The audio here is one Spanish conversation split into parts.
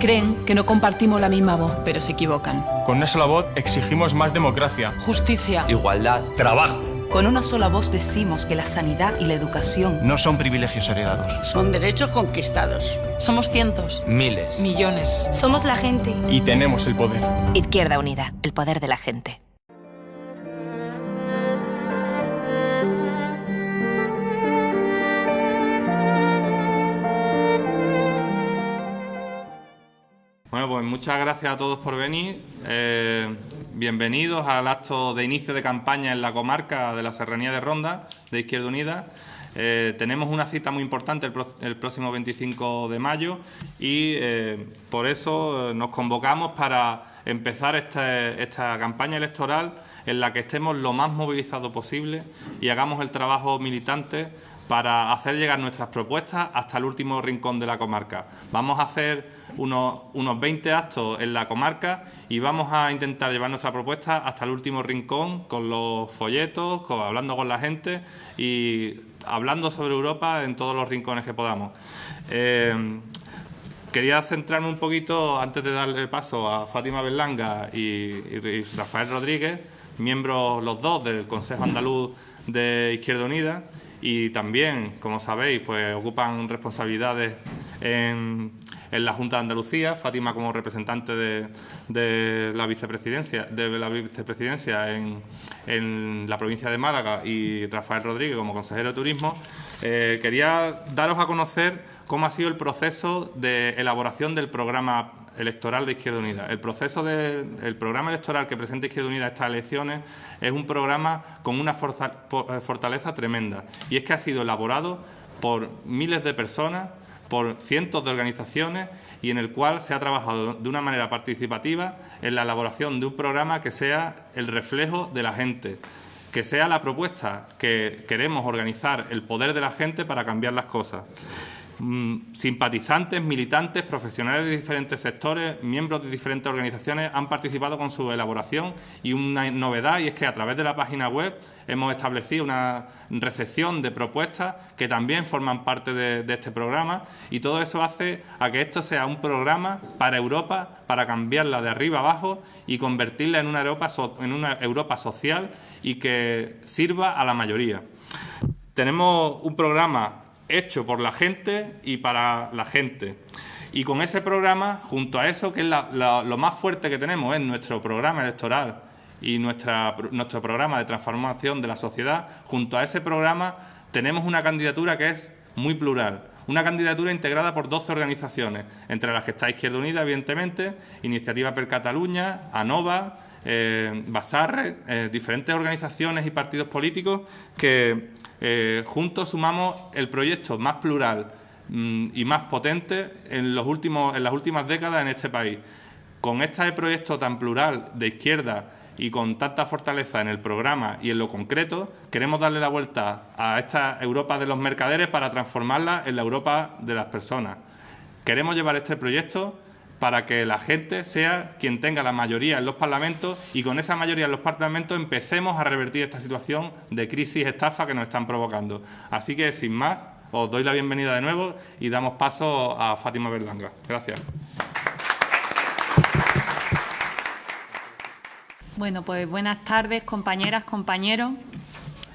creen que no compartimos la misma voz. Pero se equivocan. Con una sola voz exigimos más democracia, Justicia. igualdad, trabajo. Con una sola voz decimos que la sanidad y la educación no son privilegios heredados. Son derechos conquistados. somos cientos. miles. Millones. Somos la gente. Y tenemos el poder. Izquierda Unida, el poder de la gente. Bueno, pues muchas gracias a todos por venir. Bienvenidos al acto de inicio de campaña en la comarca de la Serranía de Ronda, de Izquierda Unida. Tenemos una cita muy importante el próximo 25 de mayo y por eso nos convocamos para empezar esta campaña electoral en la que estemos lo más movilizados posible y hagamos el trabajo militante para hacer llegar nuestras propuestas hasta el último rincón de la comarca. Vamos a hacer unos 20 actos en la comarca y vamos a intentar llevar nuestra propuesta hasta el último rincón con los folletos, hablando con la gente y hablando sobre Europa en todos los rincones que podamos. Quería centrarme un poquito, antes de darle paso a Fátima Berlanga y Rafael Rodríguez, miembros los dos del Consejo Andaluz de Izquierda Unida, y también, como sabéis, pues ocupan responsabilidades en la Junta de Andalucía, Fátima como representante de la vicepresidencia en la provincia de Málaga y Rafael Rodríguez como consejero de Turismo. Quería daros a conocer cómo ha sido el proceso de elaboración del programa electoral de Izquierda Unida. El programa electoral que presenta Izquierda Unida a estas elecciones es un programa con una fortaleza tremenda, y es que ha sido elaborado por miles de personas, por cientos de organizaciones, y en el cual se ha trabajado de una manera participativa en la elaboración de un programa que sea el reflejo de la gente, que sea la propuesta que queremos organizar, el poder de la gente para cambiar las cosas. Simpatizantes, militantes, profesionales de diferentes sectores, miembros de diferentes organizaciones han participado con su elaboración, y una novedad, y es que a través de la página web hemos establecido una recepción de propuestas que también forman parte de este programa, y todo eso hace a que esto sea un programa para Europa, para cambiarla de arriba abajo y convertirla en una Europa social y que sirva a la mayoría. Tenemos un programa hecho por la gente y para la gente. Y con ese programa, junto a eso, que es lo más fuerte que tenemos, es nuestro programa electoral y nuestro programa de transformación de la sociedad, junto a ese programa tenemos una candidatura que es muy plural. Una candidatura integrada por 12 organizaciones, entre las que está Izquierda Unida, evidentemente, Iniciativa per Catalunya, ANOVA, Basarre, diferentes organizaciones y partidos políticos que juntos sumamos el proyecto más plural y más potente en las últimas décadas en este país. Con este proyecto tan plural de izquierda y con tanta fortaleza en el programa y en lo concreto, queremos darle la vuelta a esta Europa de los mercaderes para transformarla en la Europa de las personas. Queremos llevar este proyecto para que la gente sea quien tenga la mayoría en los parlamentos, y con esa mayoría en los parlamentos empecemos a revertir esta situación de crisis, estafa que nos están provocando. Así que, sin más, os doy la bienvenida de nuevo y damos paso a Fátima Berlanga. Gracias. Bueno, pues buenas tardes, compañeras, compañeros.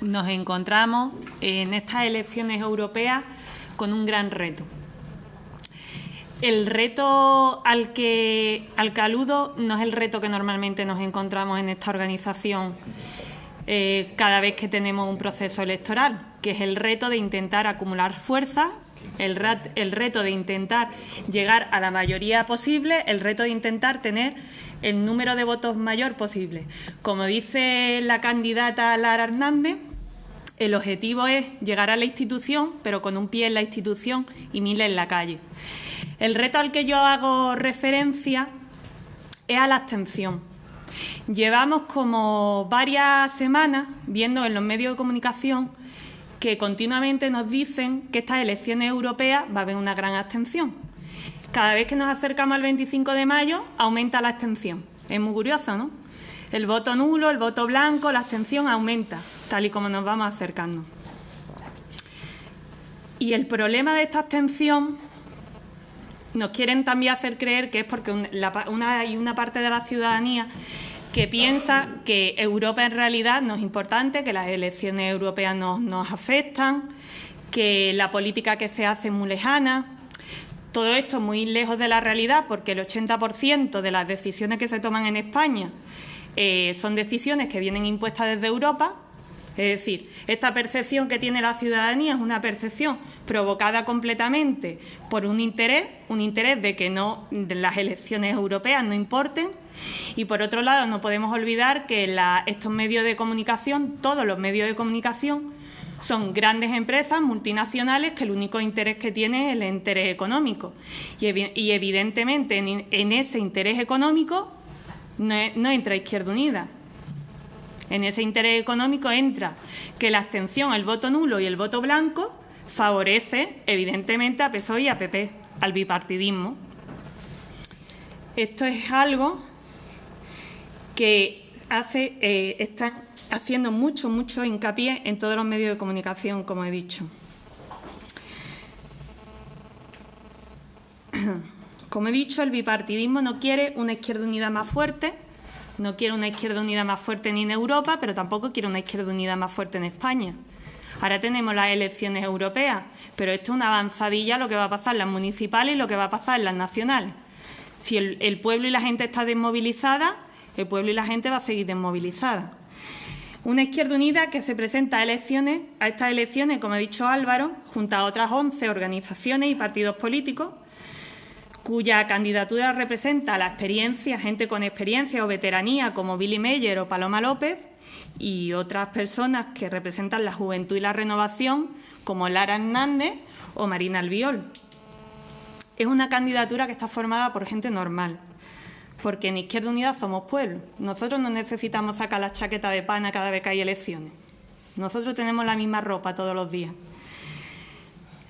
Nos encontramos en estas elecciones europeas con un gran reto. El reto al que aludo no es el reto que normalmente nos encontramos en esta organización cada vez que tenemos un proceso electoral, que es el reto de intentar acumular fuerza, el reto de intentar llegar a la mayoría posible, el reto de intentar tener el número de votos mayor posible. Como dice la candidata Lara Hernández, el objetivo es llegar a la institución, pero con un pie en la institución y 1000 en la calle. El reto al que yo hago referencia es a la abstención. Llevamos como varias semanas viendo en los medios de comunicación que continuamente nos dicen que estas elecciones europeas va a haber una gran abstención. Cada vez que nos acercamos al 25 de mayo aumenta la abstención. Es muy curioso, ¿no? El voto nulo, el voto blanco, la abstención aumenta, tal y como nos vamos acercando. Y el problema de esta abstención Nos quieren también hacer creer que es porque hay una parte de la ciudadanía que piensa que Europa en realidad no es importante, que las elecciones europeas nos afectan, que la política que se hace es muy lejana. Todo esto es muy lejos de la realidad, porque el 80% de las decisiones que se toman en España son decisiones que vienen impuestas desde Europa. Es decir, esta percepción que tiene la ciudadanía es una percepción provocada completamente por un interés de que las elecciones europeas no importen. Y por otro lado, no podemos olvidar que estos medios de comunicación, todos los medios de comunicación, son grandes empresas multinacionales que el único interés que tienen es el interés económico. Y evidentemente en ese interés económico no entra Izquierda Unida. En ese interés económico entra que la abstención, el voto nulo y el voto blanco favorece evidentemente a PSOE y a PP, al bipartidismo. Esto es algo que están haciendo mucho hincapié en todos los medios de comunicación, como he dicho. Como he dicho, el bipartidismo no quiere una Izquierda Unida más fuerte, no quiere una Izquierda Unida más fuerte ni en Europa, pero tampoco quiere una Izquierda Unida más fuerte en España. Ahora tenemos las elecciones europeas, pero esto es una avanzadilla a lo que va a pasar en las municipales y lo que va a pasar en las nacionales. Si el pueblo y la gente está desmovilizada, el pueblo y la gente va a seguir desmovilizada. Una Izquierda Unida que se presenta a estas elecciones, como ha dicho Álvaro, junto a otras 11 organizaciones y partidos políticos, cuya candidatura representa la experiencia, gente con experiencia o veteranía como Billy Meyer o Paloma López, y otras personas que representan la juventud y la renovación, como Lara Hernández o Marina Albiol. Es una candidatura que está formada por gente normal, porque en Izquierda Unida somos pueblo. Nosotros no necesitamos sacar la chaqueta de pana cada vez que hay elecciones. Nosotros tenemos la misma ropa todos los días.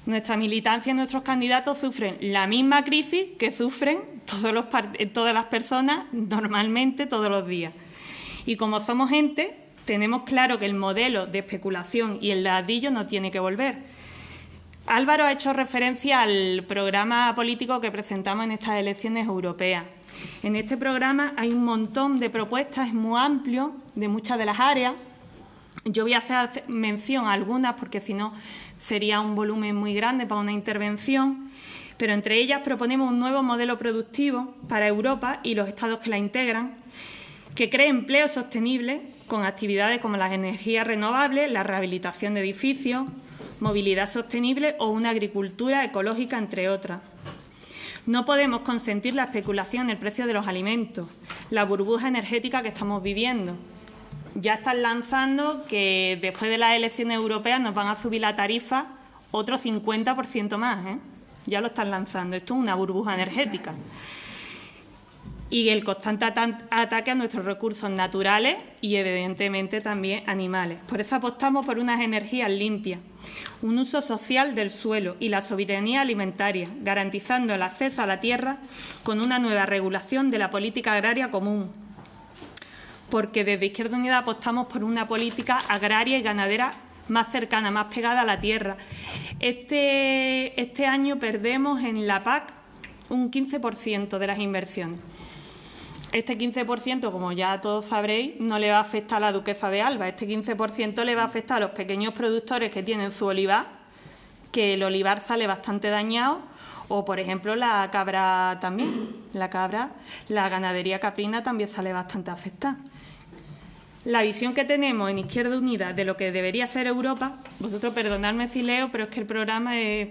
Nuestra militancia y nuestros candidatos sufren la misma crisis que sufren todas las personas normalmente todos los días. Y como somos gente, tenemos claro que el modelo de especulación y el ladrillo no tiene que volver. Álvaro ha hecho referencia al programa político que presentamos en estas elecciones europeas. En este programa hay un montón de propuestas, es muy amplio, de muchas de las áreas. Yo voy a hacer mención a algunas porque si no sería un volumen muy grande para una intervención, pero entre ellas proponemos un nuevo modelo productivo para Europa y los estados que la integran, que cree empleo sostenible con actividades como las energías renovables, la rehabilitación de edificios, movilidad sostenible o una agricultura ecológica, entre otras. No podemos consentir la especulación en el precio de los alimentos, la burbuja energética que estamos viviendo. Ya están lanzando que después de las elecciones europeas nos van a subir la tarifa otro 50% más, ¿eh? Ya lo están lanzando. Esto es una burbuja energética. Y el constante ataque a nuestros recursos naturales y, evidentemente, también animales. Por eso apostamos por unas energías limpias, un uso social del suelo y la soberanía alimentaria, garantizando el acceso a la tierra con una nueva regulación de la política agraria común. Porque desde Izquierda Unida apostamos por una política agraria y ganadera más cercana, más pegada a la tierra. Este año perdemos en la PAC un 15% de las inversiones. Este 15%, como ya todos sabréis, no le va a afectar a la duquesa de Alba. Este 15% le va a afectar a los pequeños productores que tienen su olivar, que el olivar sale bastante dañado, o, por ejemplo, la cabra también. La ganadería caprina también sale bastante afectada. La visión que tenemos en Izquierda Unida de lo que debería ser Europa, vosotros perdonadme si leo, pero es que el programa es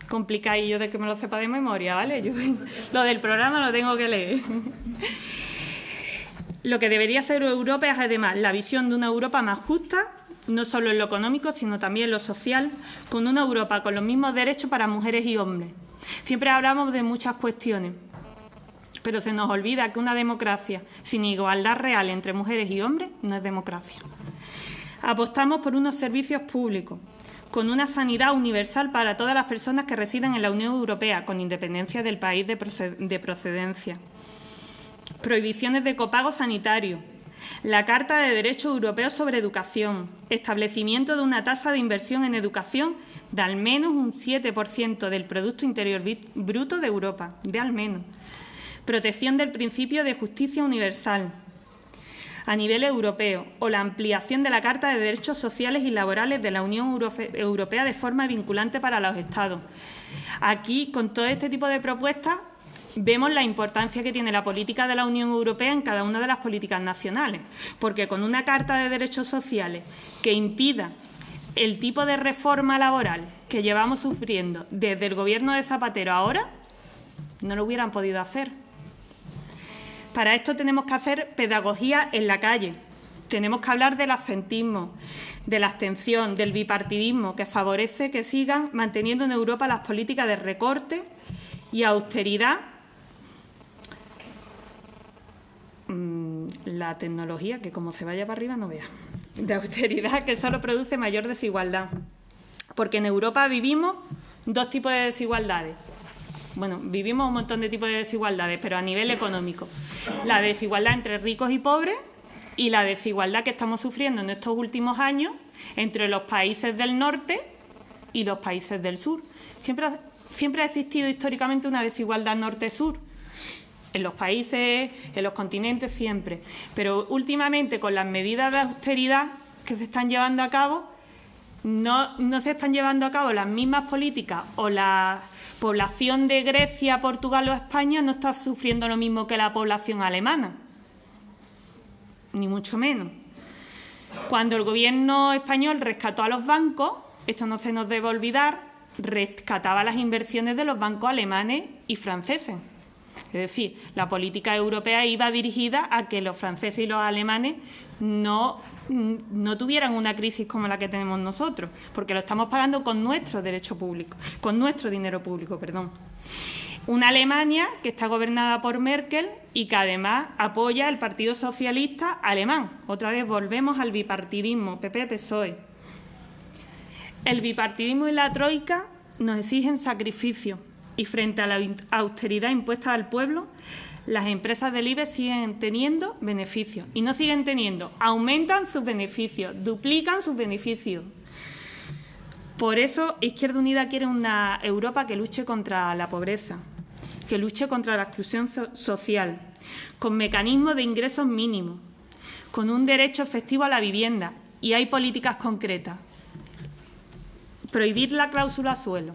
complicadillo de que me lo sepa de memoria, ¿vale? Yo lo del programa lo tengo que leer. Lo que debería ser Europa es, además, la visión de una Europa más justa, no solo en lo económico, sino también en lo social, con una Europa con los mismos derechos para mujeres y hombres. Siempre hablamos de muchas cuestiones, pero se nos olvida que una democracia sin igualdad real entre mujeres y hombres no es democracia. Apostamos por unos servicios públicos, con una sanidad universal para todas las personas que residen en la Unión Europea, con independencia del país de procedencia. Prohibiciones de copago sanitario, la Carta de Derechos Europeos sobre Educación, establecimiento de una tasa de inversión en educación de al menos un 7% del Producto Interior Bruto de Europa, de al menos. Protección del principio de justicia universal a nivel europeo o la ampliación de la Carta de Derechos Sociales y Laborales de la Unión Europea de forma vinculante para los Estados. Aquí, con todo este tipo de propuestas, vemos la importancia que tiene la política de la Unión Europea en cada una de las políticas nacionales, porque con una Carta de Derechos Sociales que impida el tipo de reforma laboral que llevamos sufriendo desde el Gobierno de Zapatero ahora, no lo hubieran podido hacer. Para esto tenemos que hacer pedagogía en la calle. Tenemos que hablar del absentismo, de la abstención, del bipartidismo, que favorece que sigan manteniendo en Europa las políticas de recorte y austeridad. La tecnología, que como se vaya para arriba no vea. De austeridad que solo produce mayor desigualdad. Porque en Europa vivimos dos tipos de desigualdades. Bueno, vivimos un montón de tipos de desigualdades, pero a nivel económico. La desigualdad entre ricos y pobres y la desigualdad que estamos sufriendo en estos últimos años entre los países del norte y los países del sur. Siempre ha existido históricamente una desigualdad norte-sur. En los países, en los continentes, siempre. Pero últimamente, con las medidas de austeridad que se están llevando a cabo, no se están llevando a cabo las mismas políticas, o la población de Grecia, Portugal o España no está sufriendo lo mismo que la población alemana, ni mucho menos. Cuando el Gobierno español rescató a los bancos, esto no se nos debe olvidar, rescataba las inversiones de los bancos alemanes y franceses. Es decir, la política europea iba dirigida a que los franceses y los alemanes no tuvieran una crisis como la que tenemos nosotros, porque lo estamos pagando con nuestro derecho público, con nuestro dinero público, perdón. Una Alemania que está gobernada por Merkel y que además apoya el Partido Socialista alemán. Otra vez volvemos al bipartidismo, PP-PSOE. El bipartidismo y la troika nos exigen sacrificio y frente a la austeridad impuesta al pueblo, las empresas del IBEX siguen teniendo beneficios. Y no siguen teniendo, aumentan sus beneficios, duplican sus beneficios. Por eso Izquierda Unida quiere una Europa que luche contra la pobreza, que luche contra la exclusión social, con mecanismos de ingresos mínimos, con un derecho efectivo a la vivienda. Y hay políticas concretas. Prohibir la cláusula suelo,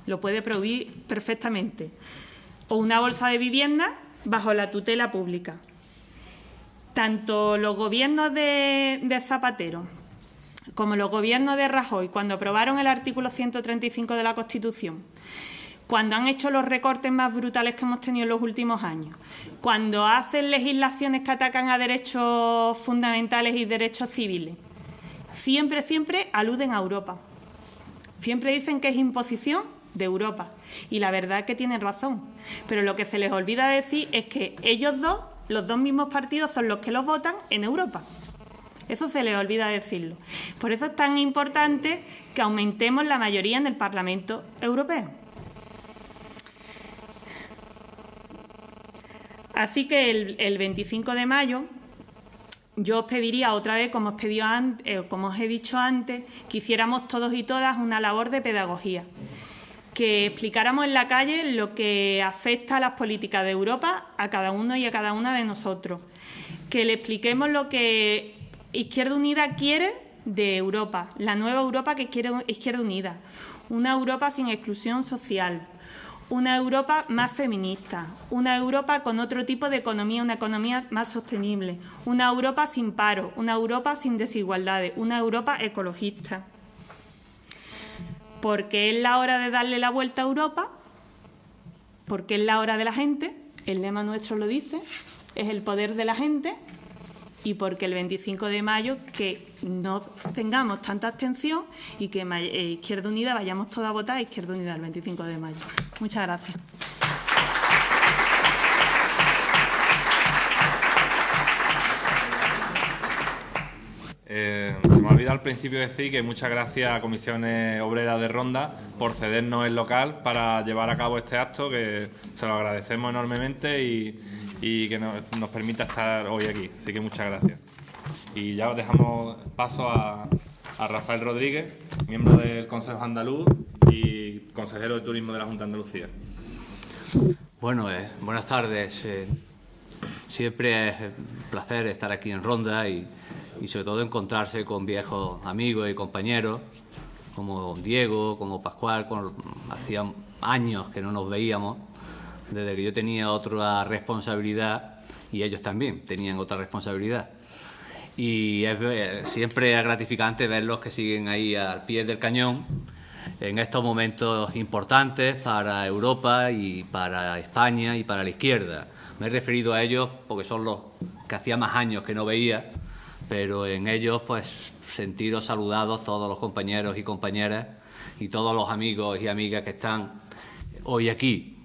lo puede prohibir perfectamente. O una bolsa de vivienda bajo la tutela pública. Tanto los gobiernos de Zapatero como los gobiernos de Rajoy, cuando aprobaron el artículo 135 de la Constitución, cuando han hecho los recortes más brutales que hemos tenido en los últimos años, cuando hacen legislaciones que atacan a derechos fundamentales y derechos civiles, siempre aluden a Europa. Siempre dicen que es imposición de Europa. Y la verdad es que tienen razón. Pero lo que se les olvida decir es que ellos dos, los dos mismos partidos, son los que los votan en Europa. Eso se les olvida decirlo. Por eso es tan importante que aumentemos la mayoría en el Parlamento Europeo. Así que el 25 de mayo yo os pediría otra vez, como os he dicho antes, que hiciéramos todos y todas una labor de pedagogía, que explicáramos en la calle lo que afecta a las políticas de Europa a cada uno y a cada una de nosotros, que le expliquemos lo que Izquierda Unida quiere de Europa, la nueva Europa que quiere Izquierda Unida, una Europa sin exclusión social, una Europa más feminista, una Europa con otro tipo de economía, una economía más sostenible, una Europa sin paro, una Europa sin desigualdades, una Europa ecologista. Porque es la hora de darle la vuelta a Europa, porque es la hora de la gente, el lema nuestro lo dice, es el poder de la gente, y porque el 25 de mayo que no tengamos tanta abstención y que Izquierda Unida vayamos todos a votar a Izquierda Unida el 25 de mayo. Muchas gracias. Se me ha olvidado al principio decir que muchas gracias a Comisiones Obreras de Ronda por cedernos el local para llevar a cabo este acto, que se lo agradecemos enormemente y que nos permita estar hoy aquí. Así que muchas gracias. Y ya os dejamos paso a Rafael Rodríguez, miembro del Consejo Andaluz y consejero de Turismo de la Junta de Andalucía. Bueno, buenas tardes. Siempre es un placer estar aquí en Ronda y sobre todo encontrarse con viejos amigos y compañeros como Diego, como Pascual. Hacía años que no nos veíamos, desde que yo tenía otra responsabilidad y ellos también tenían otra responsabilidad. Y siempre es gratificante verlos que siguen ahí al pie del cañón en estos momentos importantes para Europa y para España y para la izquierda. Me he referido a ellos porque son los que hacía más años que no veía, pero en ellos pues sentiros saludados todos los compañeros y compañeras y todos los amigos y amigas que están hoy aquí.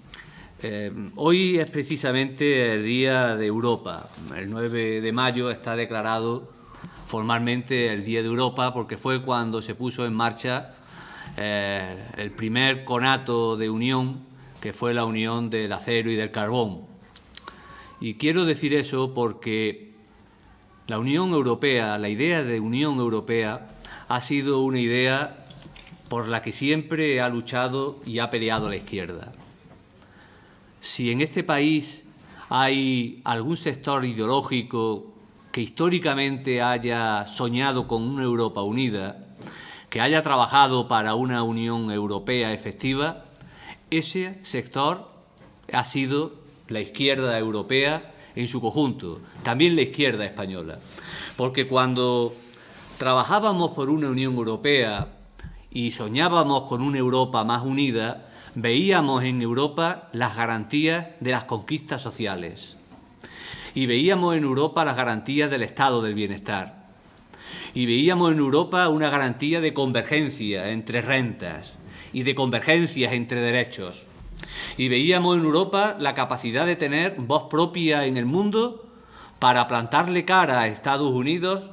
Hoy es precisamente el Día de Europa. El 9 de mayo está declarado formalmente el Día de Europa porque fue cuando se puso en marcha el primer conato de unión, que fue la unión del acero y del carbón. Y quiero decir eso porque la Unión Europea, la idea de Unión Europea, ha sido una idea por la que siempre ha luchado y ha peleado la izquierda. Si en este país hay algún sector ideológico que históricamente haya soñado con una Europa unida, que haya trabajado para una Unión Europea efectiva, ese sector ha sido la izquierda europea en su conjunto, también la izquierda española. Porque cuando trabajábamos por una Unión Europea y soñábamos con una Europa más unida, veíamos en Europa las garantías de las conquistas sociales y veíamos en Europa las garantías del estado del bienestar y veíamos en Europa una garantía de convergencia entre rentas y de convergencias entre derechos y veíamos en Europa la capacidad de tener voz propia en el mundo para plantarle cara a Estados Unidos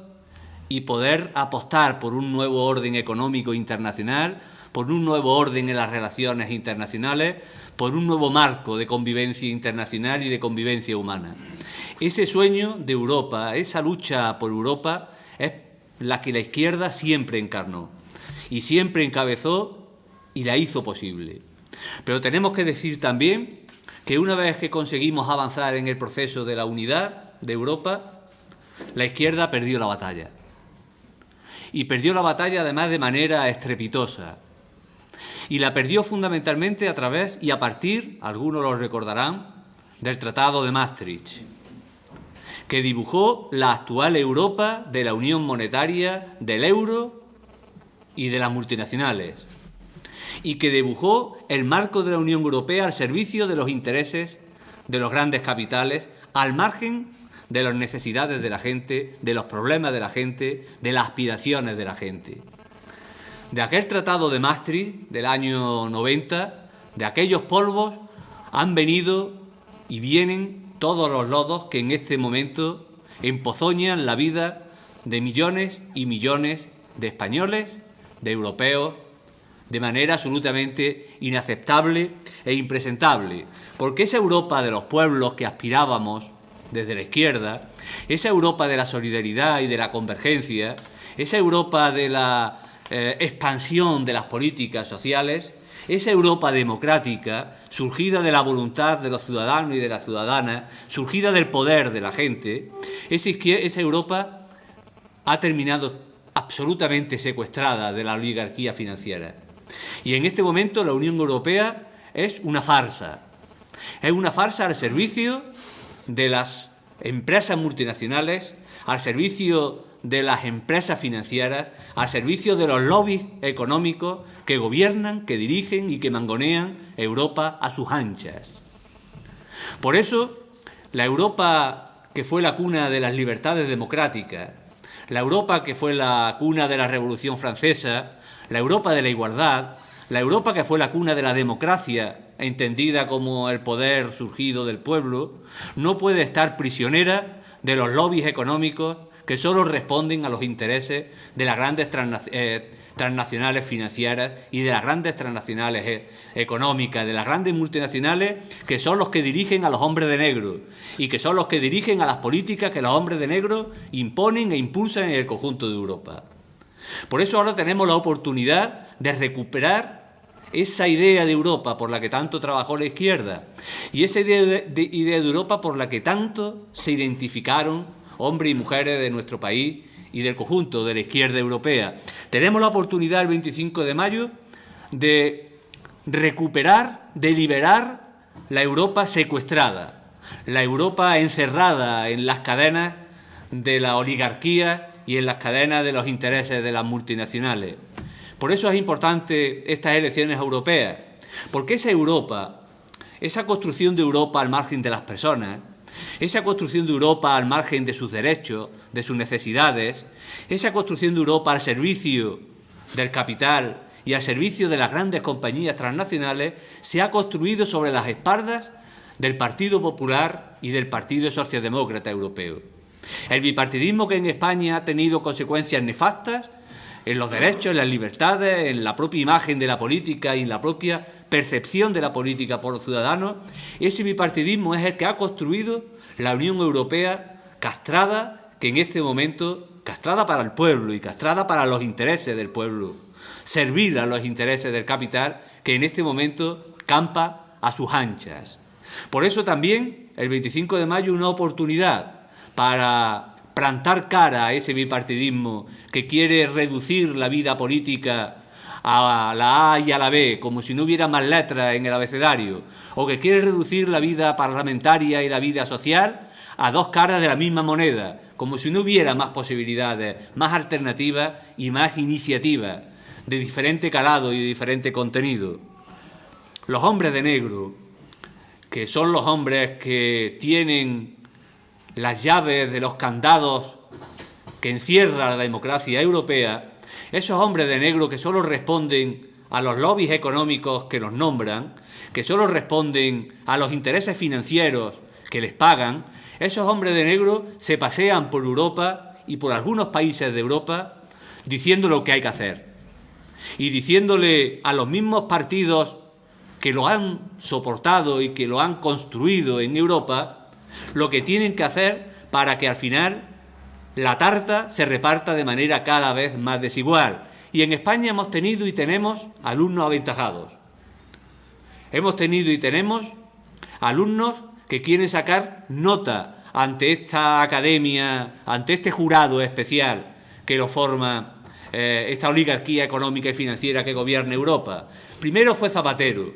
y poder apostar por un nuevo orden económico internacional, por un nuevo orden en las relaciones internacionales, por un nuevo marco de convivencia internacional y de convivencia humana. Ese sueño de Europa, esa lucha por Europa, es la que la izquierda siempre encarnó y siempre encabezó y la hizo posible. Pero tenemos que decir también que una vez que conseguimos avanzar en el proceso de la unidad de Europa, la izquierda perdió la batalla. Y perdió la batalla además de manera estrepitosa. Y la perdió fundamentalmente a través y a partir, algunos lo recordarán, del Tratado de Maastricht, que dibujó la actual Europa de la Unión Monetaria, del euro y de las multinacionales, y que dibujó el marco de la Unión Europea al servicio de los intereses de los grandes capitales, al margen de las necesidades de la gente, de los problemas de la gente, de las aspiraciones de la gente. De aquel Tratado de Maastricht del año 90, de aquellos polvos, han venido y vienen todos los lodos que en este momento empozoñan la vida de millones y millones de españoles, de europeos, de manera absolutamente inaceptable e impresentable, porque esa Europa de los pueblos que aspirábamos desde la izquierda, esa Europa de la solidaridad y de la convergencia, esa Europa de la expansión de las políticas sociales, esa Europa democrática, surgida de la voluntad de los ciudadanos y de las ciudadanas, surgida del poder de la gente, esa Europa ha terminado absolutamente secuestrada de la oligarquía financiera. Y en este momento la Unión Europea es una farsa. Es una farsa al servicio de las empresas multinacionales, al servicio de las empresas financieras, al servicio de los lobbies económicos que gobiernan, que dirigen y que mangonean Europa a sus anchas. Por eso, la Europa que fue la cuna de las libertades democráticas, la Europa que fue la cuna de la Revolución Francesa, la Europa de la igualdad, la Europa que fue la cuna de la democracia, entendida como el poder surgido del pueblo, no puede estar prisionera de los lobbies económicos que solo responden a los intereses de las grandes transnacionales financieras y de las grandes transnacionales económicas, de las grandes multinacionales que son los que dirigen a los hombres de negro y que son los que dirigen a las políticas que los hombres de negro imponen e impulsan en el conjunto de Europa. Por eso ahora tenemos la oportunidad de recuperar esa idea de Europa por la que tanto trabajó la izquierda y esa idea de Europa por la que tanto se identificaron hombres y mujeres de nuestro país y del conjunto de la izquierda europea. Tenemos la oportunidad el 25 de mayo de recuperar, de liberar la Europa secuestrada, la Europa encerrada en las cadenas de la oligarquía y en las cadenas de los intereses de las multinacionales. Por eso es importante estas elecciones europeas, porque esa Europa, esa construcción de Europa al margen de las personas, esa construcción de Europa al margen de sus derechos, de sus necesidades, esa construcción de Europa al servicio del capital y al servicio de las grandes compañías transnacionales, se ha construido sobre las espaldas del Partido Popular y del Partido Socialdemócrata Europeo. El bipartidismo que en España ha tenido consecuencias nefastas en los derechos, en las libertades, en la propia imagen de la política y en la propia percepción de la política por los ciudadanos, ese bipartidismo es el que ha construido la Unión Europea castrada, que en este momento, castrada para el pueblo y castrada para los intereses del pueblo, servida a los intereses del capital, que en este momento campa a sus anchas. Por eso también el 25 de mayo una oportunidad para plantar cara a ese bipartidismo que quiere reducir la vida política a la A y a la B, como si no hubiera más letras en el abecedario, o que quiere reducir la vida parlamentaria y la vida social a dos caras de la misma moneda, como si no hubiera más posibilidades, más alternativas y más iniciativas de diferente calado y de diferente contenido. Los hombres de negro, que son los hombres que tienen las llaves de los candados que encierra la democracia europea, esos hombres de negro que solo responden a los lobbies económicos que los nombran, que solo responden a los intereses financieros que les pagan, esos hombres de negro se pasean por Europa y por algunos países de Europa diciendo lo que hay que hacer y diciéndole a los mismos partidos que lo han soportado y que lo han construido en Europa lo que tienen que hacer para que al final la tarta se reparta de manera cada vez más desigual. Y en España hemos tenido y tenemos alumnos aventajados. Hemos tenido y tenemos alumnos que quieren sacar nota ante esta academia, ante este jurado especial que lo forma esta oligarquía económica y financiera que gobierna Europa. Primero fue Zapatero,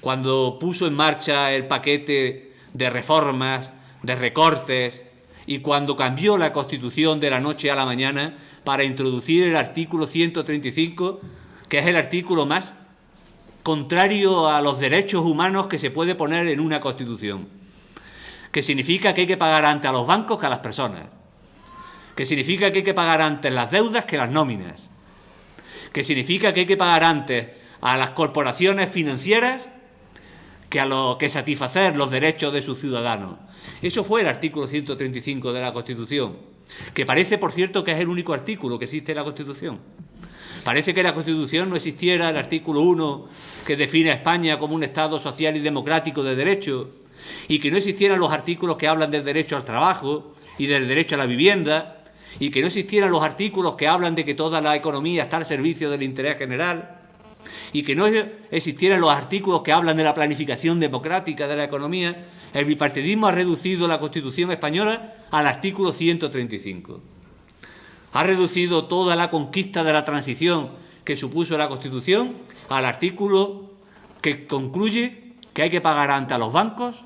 cuando puso en marcha el paquete de reformas, de recortes, y cuando cambió la Constitución de la noche a la mañana para introducir el artículo 135, que es el artículo más contrario a los derechos humanos que se puede poner en una Constitución, que significa que hay que pagar antes a los bancos que a las personas, que significa que hay que pagar antes las deudas que las nóminas, que significa que hay que pagar antes a las corporaciones financieras que satisfacer los derechos de sus ciudadanos. Eso fue el artículo 135 de la Constitución, que parece, por cierto, que es el único artículo que existe en la Constitución. Parece que en la Constitución no existiera el artículo 1 que define a España como un Estado social y democrático de derecho, y que no existieran los artículos que hablan del derecho al trabajo y del derecho a la vivienda, y que no existieran los artículos que hablan de que toda la economía está al servicio del interés general, y que no existieran los artículos que hablan de la planificación democrática de la economía. El bipartidismo ha reducido la Constitución española al artículo 135. Ha reducido toda la conquista de la transición que supuso la Constitución al artículo que concluye que hay que pagar antes a los bancos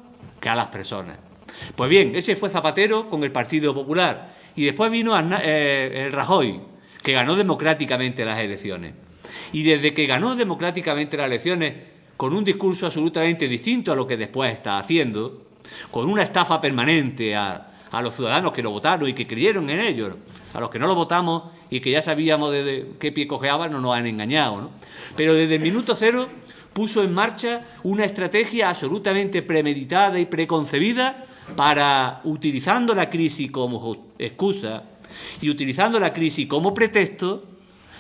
que a las personas. Pues bien, ese fue Zapatero con el Partido Popular. Y después vino el Rajoy, que ganó democráticamente las elecciones. Y desde que ganó democráticamente las elecciones, con un discurso absolutamente distinto a lo que después está haciendo, con una estafa permanente a los ciudadanos que lo votaron y que creyeron en ellos, a los que no lo votamos y que ya sabíamos de qué pie cojeaban, no nos han engañado, ¿no? Pero desde el minuto cero puso en marcha una estrategia absolutamente premeditada y preconcebida para, utilizando la crisis como excusa y utilizando la crisis como pretexto,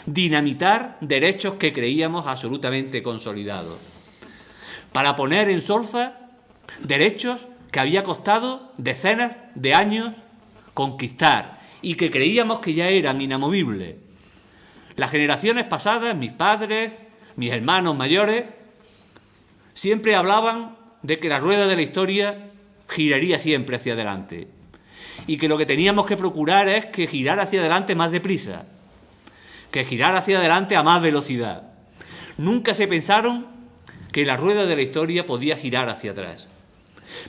dinamitar derechos que creíamos absolutamente consolidados, para poner en solfa derechos que había costado decenas de años conquistar y que creíamos que ya eran inamovibles. Las generaciones pasadas, mis padres, mis hermanos mayores, siempre hablaban de que la rueda de la historia giraría siempre hacia adelante y que lo que teníamos que procurar es que girara hacia adelante más deprisa, que girara hacia adelante a más velocidad. Nunca se pensaron que la rueda de la historia podía girar hacia atrás.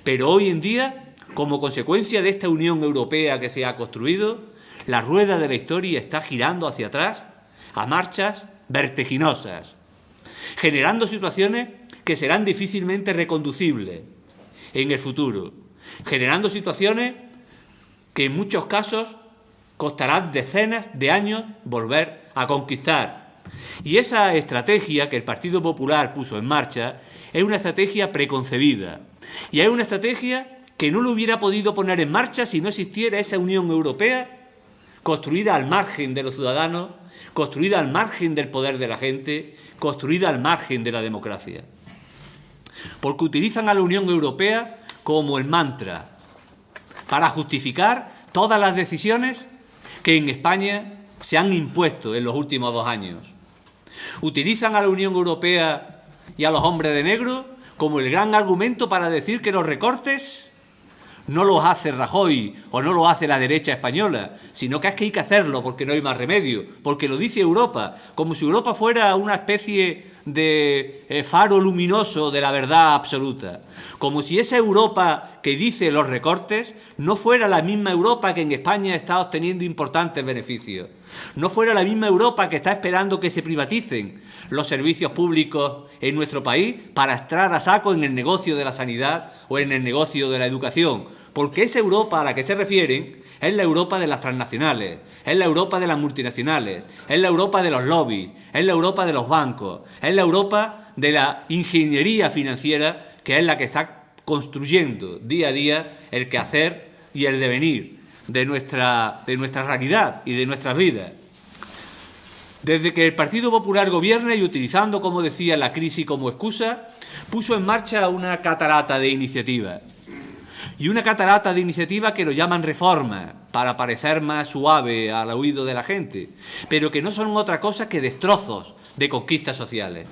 Pero hoy en día, como consecuencia de esta Unión Europea que se ha construido, la rueda de la historia está girando hacia atrás a marchas vertiginosas, generando situaciones que serán difícilmente reconducibles en el futuro, generando situaciones que en muchos casos costarán decenas de años volver a conquistar. Y esa estrategia que el Partido Popular puso en marcha es una estrategia preconcebida y es una estrategia que no lo hubiera podido poner en marcha si no existiera esa Unión Europea construida al margen de los ciudadanos, construida al margen del poder de la gente, construida al margen de la democracia. Porque utilizan a la Unión Europea como el mantra para justificar todas las decisiones que en España se han impuesto en los últimos 2 años. Utilizan a la Unión Europea y a los hombres de negro como el gran argumento para decir que los recortes no los hace Rajoy o no los hace la derecha española, sino que es que hay que hacerlo porque no hay más remedio, porque lo dice Europa, como si Europa fuera una especie de faro luminoso de la verdad absoluta, como si esa Europa que dice los recortes no fuera la misma Europa que en España está obteniendo importantes beneficios, no fuera la misma Europa que está esperando que se privaticen los servicios públicos en nuestro país para entrar a saco en el negocio de la sanidad o en el negocio de la educación, porque esa Europa a la que se refieren es la Europa de las transnacionales, es la Europa de las multinacionales, es la Europa de los lobbies, es la Europa de los bancos, es la Europa de la ingeniería financiera, que es la que está construyendo día a día el quehacer y el devenir de nuestra realidad y de nuestras vidas. Desde que el Partido Popular gobierna y utilizando, como decía, la crisis como excusa, puso en marcha una catarata de iniciativas. Y una catarata de iniciativas que lo llaman reformas, para parecer más suave al oído de la gente, pero que no son otra cosa que destrozos de conquistas sociales,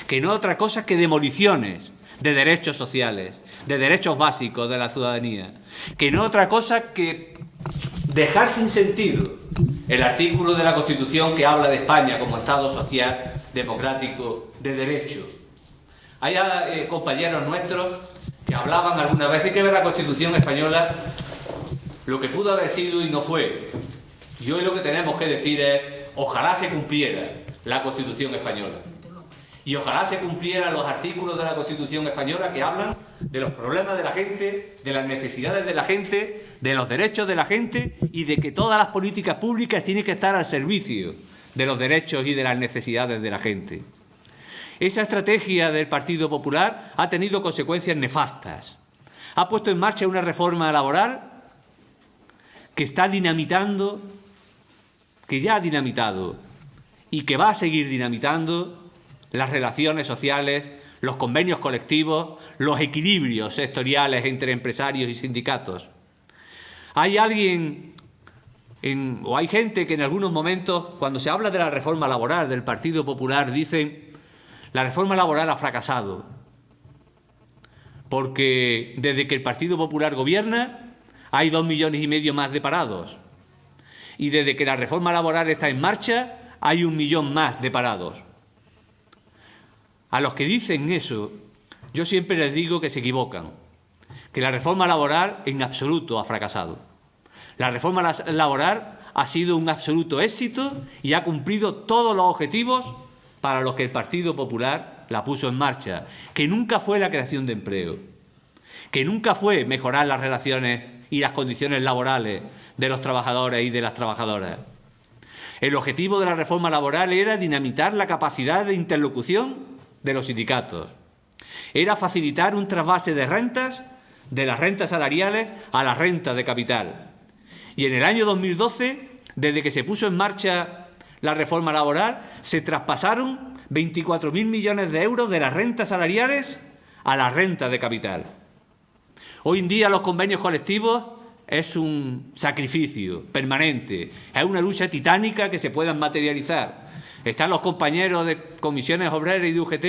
que no otra cosa que demoliciones de derechos sociales, de derechos básicos de la ciudadanía, que no otra cosa que dejar sin sentido el artículo de la Constitución que habla de España como Estado social, democrático, de derecho. Hay compañeros nuestros que hablaban algunas veces que la Constitución española lo que pudo haber sido y no fue. Y hoy lo que tenemos que decir es, ojalá se cumpliera la Constitución española. Y ojalá se cumplieran los artículos de la Constitución española que hablan de los problemas de la gente, de las necesidades de la gente, de los derechos de la gente y de que todas las políticas públicas tienen que estar al servicio de los derechos y de las necesidades de la gente. Esa estrategia del Partido Popular ha tenido consecuencias nefastas. Ha puesto en marcha una reforma laboral que está dinamitando, que ya ha dinamitado y que va a seguir dinamitando las relaciones sociales, los convenios colectivos, los equilibrios sectoriales entre empresarios y sindicatos. Hay alguien o hay gente que en algunos momentos, cuando se habla de la reforma laboral del Partido Popular, dicen la reforma laboral ha fracasado, porque desde que el Partido Popular gobierna hay 2,5 millones más de parados y desde que la reforma laboral está en marcha hay 1 millón más de parados. A los que dicen eso, yo siempre les digo que se equivocan, que la reforma laboral en absoluto ha fracasado. La reforma laboral ha sido un absoluto éxito y ha cumplido todos los objetivos para los que el Partido Popular la puso en marcha, que nunca fue la creación de empleo, que nunca fue mejorar las relaciones y las condiciones laborales de los trabajadores y de las trabajadoras. El objetivo de la reforma laboral era dinamitar la capacidad de interlocución de los sindicatos. Era facilitar un trasvase de rentas, de las rentas salariales a las rentas de capital. Y en el año 2012, desde que se puso en marcha la reforma laboral, se traspasaron 24.000 millones de euros de las rentas salariales a las rentas de capital. Hoy en día los convenios colectivos es un sacrificio permanente, es una lucha titánica que se puedan materializar. Están los compañeros de comisiones obreras y de UGT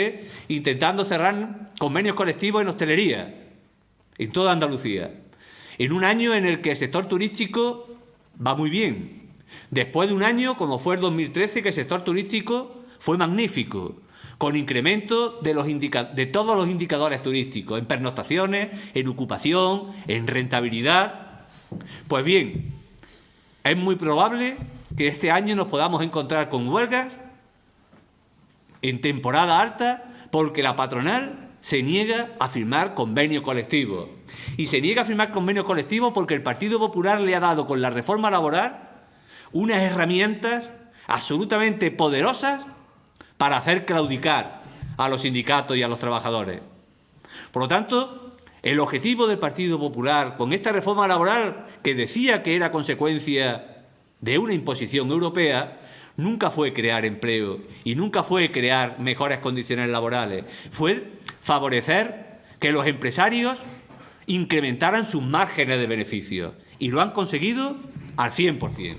intentando cerrar convenios colectivos en hostelería, en toda Andalucía. En un año en el que el sector turístico va muy bien. Después de un año, como fue el 2013, que el sector turístico fue magnífico, con incremento de todos los indicadores turísticos, en pernoctaciones, en ocupación, en rentabilidad. Pues bien, es muy probable que este año nos podamos encontrar con huelgas en temporada alta porque la patronal se niega a firmar convenios colectivos. Y se niega a firmar convenios colectivos porque el Partido Popular le ha dado con la reforma laboral unas herramientas absolutamente poderosas para hacer claudicar a los sindicatos y a los trabajadores. Por lo tanto, el objetivo del Partido Popular con esta reforma laboral, que decía que era consecuencia de una imposición europea, nunca fue crear empleo y nunca fue crear mejores condiciones laborales. Fue favorecer que los empresarios incrementaran sus márgenes de beneficios. Y lo han conseguido al 100%.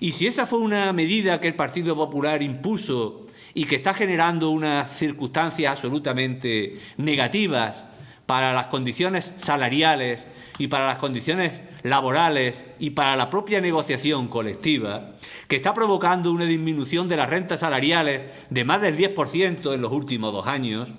Y si esa fue una medida que el Partido Popular impuso y que está generando unas circunstancias absolutamente negativas para las condiciones salariales y para las condiciones laborales y para la propia negociación colectiva, que está provocando una disminución de las rentas salariales de más del 10% en los últimos 2 años,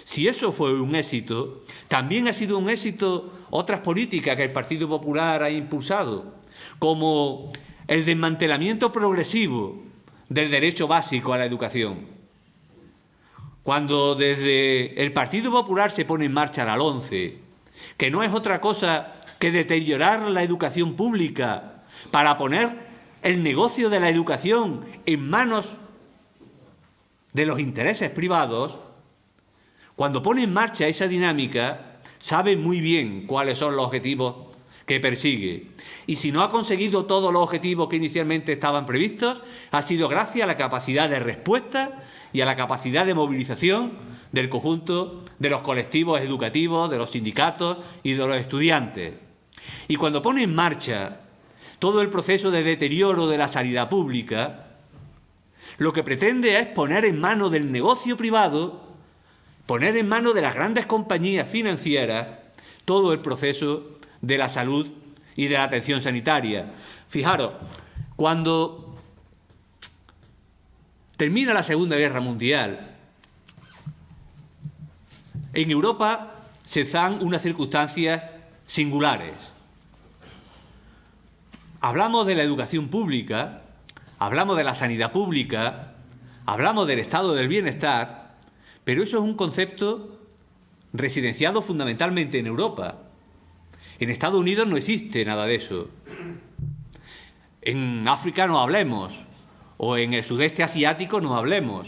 si eso fue un éxito, también ha sido un éxito otras políticas que el Partido Popular ha impulsado, como el desmantelamiento progresivo del derecho básico a la educación. Cuando desde el Partido Popular se pone en marcha la LOMCE, que no es otra cosa que deteriorar la educación pública para poner el negocio de la educación en manos de los intereses privados, cuando pone en marcha esa dinámica, sabe muy bien cuáles son los objetivos que persigue. Y si no ha conseguido todos los objetivos que inicialmente estaban previstos, ha sido gracias a la capacidad de respuesta y a la capacidad de movilización del conjunto de los colectivos educativos, de los sindicatos y de los estudiantes. Y cuando pone en marcha todo el proceso de deterioro de la sanidad pública, lo que pretende es poner en manos del negocio privado, poner en manos de las grandes compañías financieras todo el proceso de la salud y de la atención sanitaria. Fijaros, cuando termina la Segunda Guerra Mundial, en Europa se dan unas circunstancias singulares. Hablamos de la educación pública, hablamos de la sanidad pública, hablamos del estado del bienestar, pero eso es un concepto residenciado fundamentalmente en Europa. En Estados Unidos no existe nada de eso. En África no hablemos, o en el sudeste asiático no hablemos,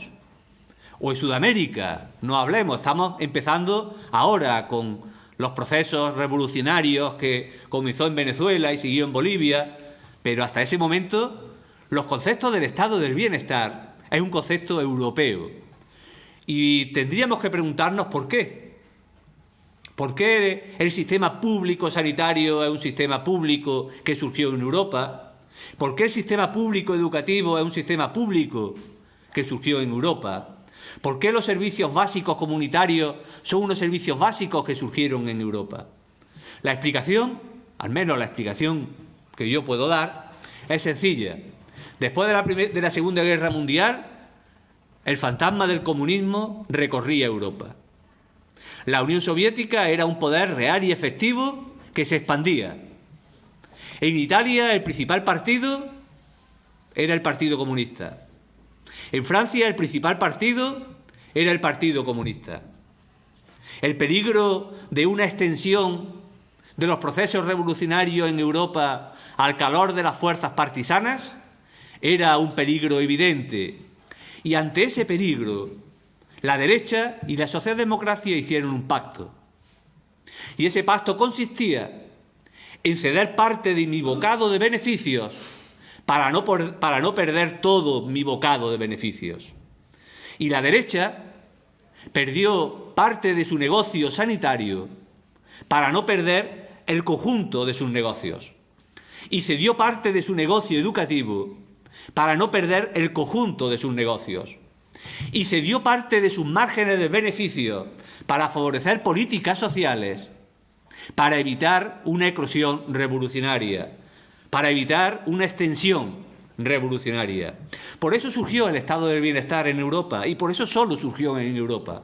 o en Sudamérica no hablemos. Estamos empezando ahora con los procesos revolucionarios que comenzó en Venezuela y siguió en Bolivia, pero hasta ese momento los conceptos del estado del bienestar es un concepto europeo. Y tendríamos que preguntarnos por qué. ¿Por qué el sistema público sanitario es un sistema público que surgió en Europa? ¿Por qué el sistema público educativo es un sistema público que surgió en Europa? ¿Por qué los servicios básicos comunitarios son unos servicios básicos que surgieron en Europa? La explicación, al menos la explicación que yo puedo dar, es sencilla. Después de la Segunda Guerra Mundial, el fantasma del comunismo recorría Europa. La Unión Soviética era un poder real y efectivo que se expandía. En Italia el principal partido era el Partido Comunista. En Francia el principal partido era el Partido Comunista. El peligro de una extensión de los procesos revolucionarios en Europa al calor de las fuerzas partisanas era un peligro evidente. Y ante ese peligro, la derecha y la socialdemocracia hicieron un pacto. Y ese pacto consistía en ceder parte de mi bocado de beneficios para no perder todo mi bocado de beneficios. Y la derecha perdió parte de su negocio sanitario para no perder el conjunto de sus negocios. Y cedió parte de su negocio educativo para no perder el conjunto de sus negocios. Y cedió parte de sus márgenes de beneficio para favorecer políticas sociales, para evitar una eclosión revolucionaria, para evitar una extensión revolucionaria. Por eso surgió el estado del bienestar en Europa y por eso solo surgió en Europa.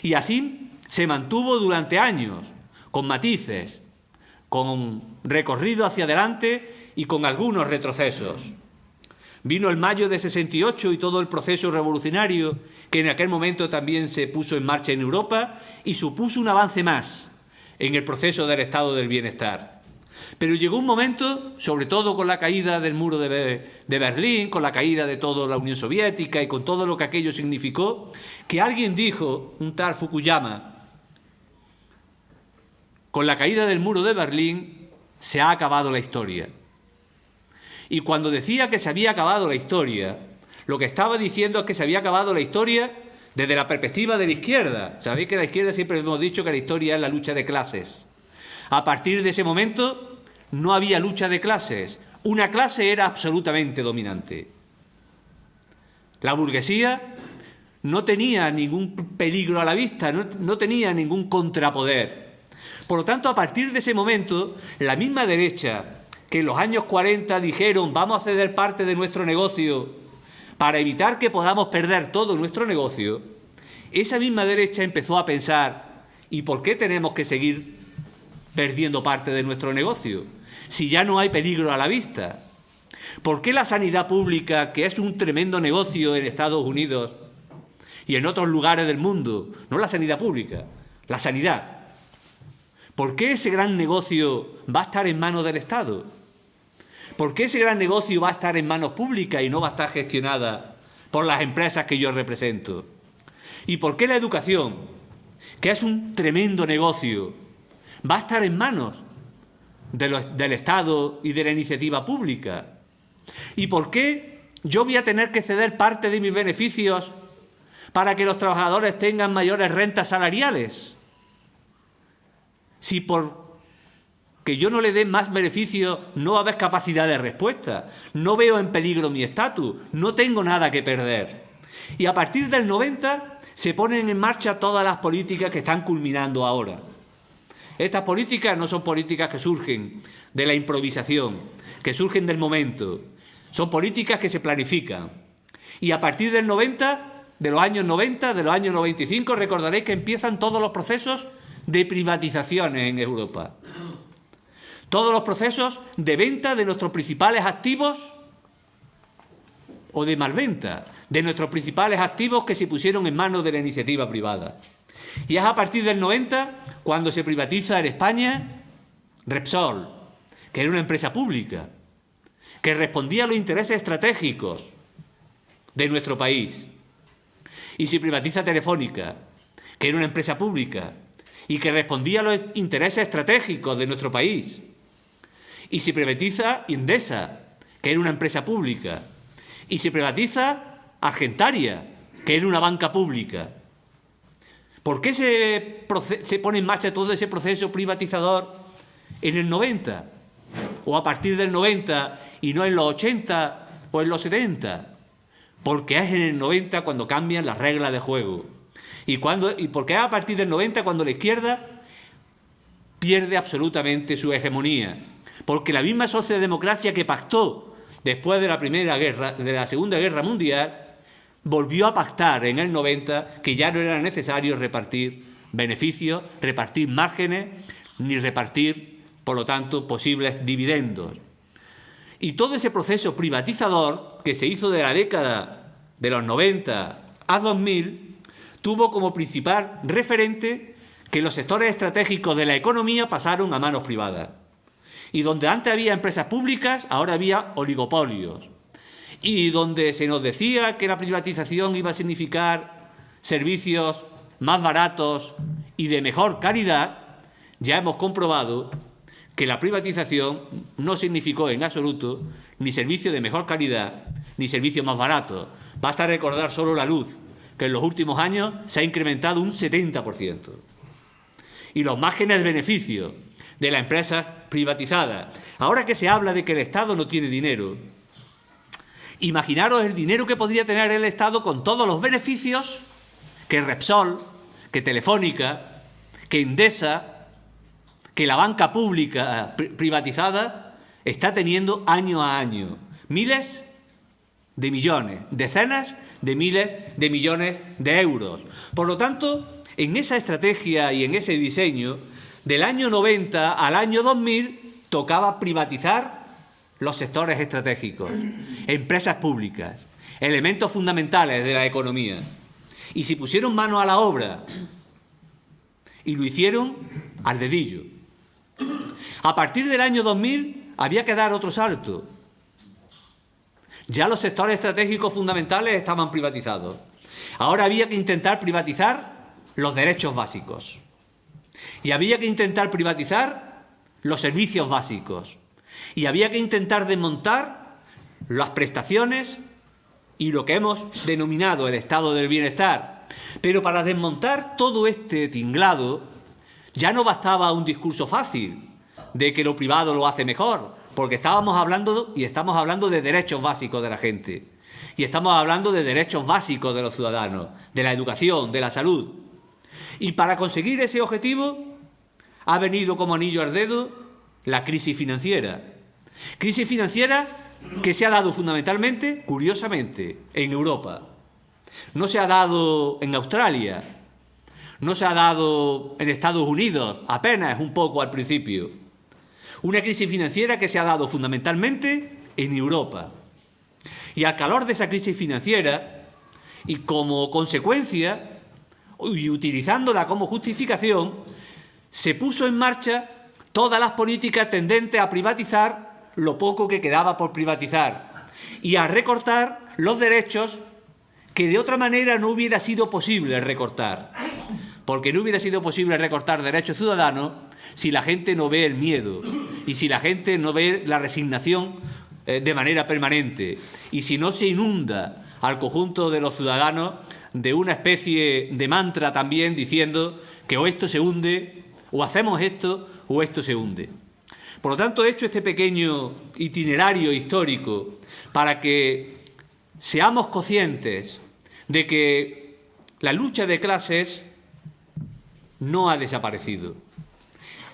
Y así se mantuvo durante años, con matices, con recorrido hacia adelante y con algunos retrocesos. Vino el mayo de 68 y todo el proceso revolucionario que en aquel momento también se puso en marcha en Europa y supuso un avance más en el proceso del estado del bienestar. Pero llegó un momento, sobre todo con la caída del muro de Berlín, con la caída de toda la Unión Soviética y con todo lo que aquello significó, que alguien dijo, un tal Fukuyama, con la caída del muro de Berlín se ha acabado la historia. Y cuando decía que se había acabado la historia, lo que estaba diciendo es que se había acabado la historia desde la perspectiva de la izquierda. Sabéis que la izquierda siempre hemos dicho que la historia es la lucha de clases. A partir de ese momento no había lucha de clases. Una clase era absolutamente dominante. La burguesía no tenía ningún peligro a la vista, no tenía ningún contrapoder. Por lo tanto, a partir de ese momento, la misma derecha que en los años 40 dijeron vamos a ceder parte de nuestro negocio para evitar que podamos perder todo nuestro negocio, esa misma derecha empezó a pensar ¿y por qué tenemos que seguir perdiendo parte de nuestro negocio si ya no hay peligro a la vista? ¿Por qué la sanidad pública, que es un tremendo negocio en Estados Unidos y en otros lugares del mundo, no la sanidad pública, la sanidad, ¿por qué ese gran negocio va a estar en manos del Estado? ¿Por qué ese gran negocio va a estar en manos públicas y no va a estar gestionada por las empresas que yo represento? ¿Y por qué la educación, que es un tremendo negocio, va a estar en manos del Estado y de la iniciativa pública? ¿Y por qué yo voy a tener que ceder parte de mis beneficios para que los trabajadores tengan mayores rentas salariales? Si por que yo no le dé más beneficio no va a haber capacidad de respuesta, no veo en peligro mi estatus, no tengo nada que perder. Y a partir del 90 se ponen en marcha todas las políticas que están culminando ahora. Estas políticas no son políticas que surgen de la improvisación, que surgen del momento, son políticas que se planifican. Y a partir del 90, de los años 90, de los años 95, recordaréis que empiezan todos los procesos de privatizaciones en Europa. Todos los procesos de venta de nuestros principales activos o de malventa de nuestros principales activos que se pusieron en manos de la iniciativa privada. Y es a partir del 90 cuando se privatiza en España Repsol, que era una empresa pública, que respondía a los intereses estratégicos de nuestro país. Y se privatiza Telefónica, que era una empresa pública y que respondía a los intereses estratégicos de nuestro país. Y se privatiza Endesa, que era una empresa pública. Y se privatiza Argentaria, que era una banca pública. ¿Por qué se pone en marcha todo ese proceso privatizador en el 90? ¿O a partir del 90 y no en los 80 o en los 70? Porque es en el 90 cuando cambian las reglas de juego. Y porque es a partir del 90 cuando la izquierda pierde absolutamente su hegemonía. Porque la misma socialdemocracia que pactó después de la Segunda Guerra Mundial, volvió a pactar en el 90 que ya no era necesario repartir beneficios, repartir márgenes, ni repartir, por lo tanto, posibles dividendos. Y todo ese proceso privatizador que se hizo de la década de los 90 a 2000 tuvo como principal referente que los sectores estratégicos de la economía pasaron a manos privadas. Y donde antes había empresas públicas, ahora había oligopolios. Y donde se nos decía que la privatización iba a significar servicios más baratos y de mejor calidad, ya hemos comprobado que la privatización no significó en absoluto ni servicio de mejor calidad ni servicio más barato. Basta recordar solo la luz, que en los últimos años se ha incrementado un 70%. Y los márgenes de beneficio de las empresas privatizadas. Ahora que se habla de que el Estado no tiene dinero, Imaginaros el dinero que podría tener el Estado con todos los beneficios que Repsol, que Telefónica, que Endesa, que la banca pública privatizada está teniendo año a año. Miles de millones, decenas de miles de millones de euros. Por lo tanto, en esa estrategia y en ese diseño, del año 90 al año 2000 tocaba privatizar los sectores estratégicos, empresas públicas, elementos fundamentales de la economía. Y se pusieron mano a la obra y lo hicieron al dedillo. A partir del año 2000 había que dar otro salto. Ya los sectores estratégicos fundamentales estaban privatizados. Ahora había que intentar privatizar los derechos básicos. Y había que intentar privatizar los servicios básicos. Y había que intentar desmontar las prestaciones y lo que hemos denominado el estado del bienestar. Pero para desmontar todo este tinglado ya no bastaba un discurso fácil de que lo privado lo hace mejor, porque estamos hablando de derechos básicos de la gente. Y estamos hablando de derechos básicos de los ciudadanos, de la educación, de la salud. Y para conseguir ese objetivo ha venido como anillo al dedo la crisis financiera. Crisis financiera que se ha dado fundamentalmente, curiosamente, en Europa. No se ha dado en Australia, no se ha dado en Estados Unidos, apenas un poco al principio. Una crisis financiera que se ha dado fundamentalmente en Europa. Y al calor de esa crisis financiera, y como consecuencia, y utilizándola como justificación, se puso en marcha todas las políticas tendentes a privatizar lo poco que quedaba por privatizar y a recortar los derechos que de otra manera no hubiera sido posible recortar. Porque no hubiera sido posible recortar derechos ciudadanos si la gente no ve el miedo y si la gente no ve la resignación de manera permanente y si no se inunda al conjunto de los ciudadanos de una especie de mantra también diciendo que o esto se hunde, o hacemos esto, o esto se hunde. Por lo tanto, he hecho este pequeño itinerario histórico para que seamos conscientes de que la lucha de clases no ha desaparecido.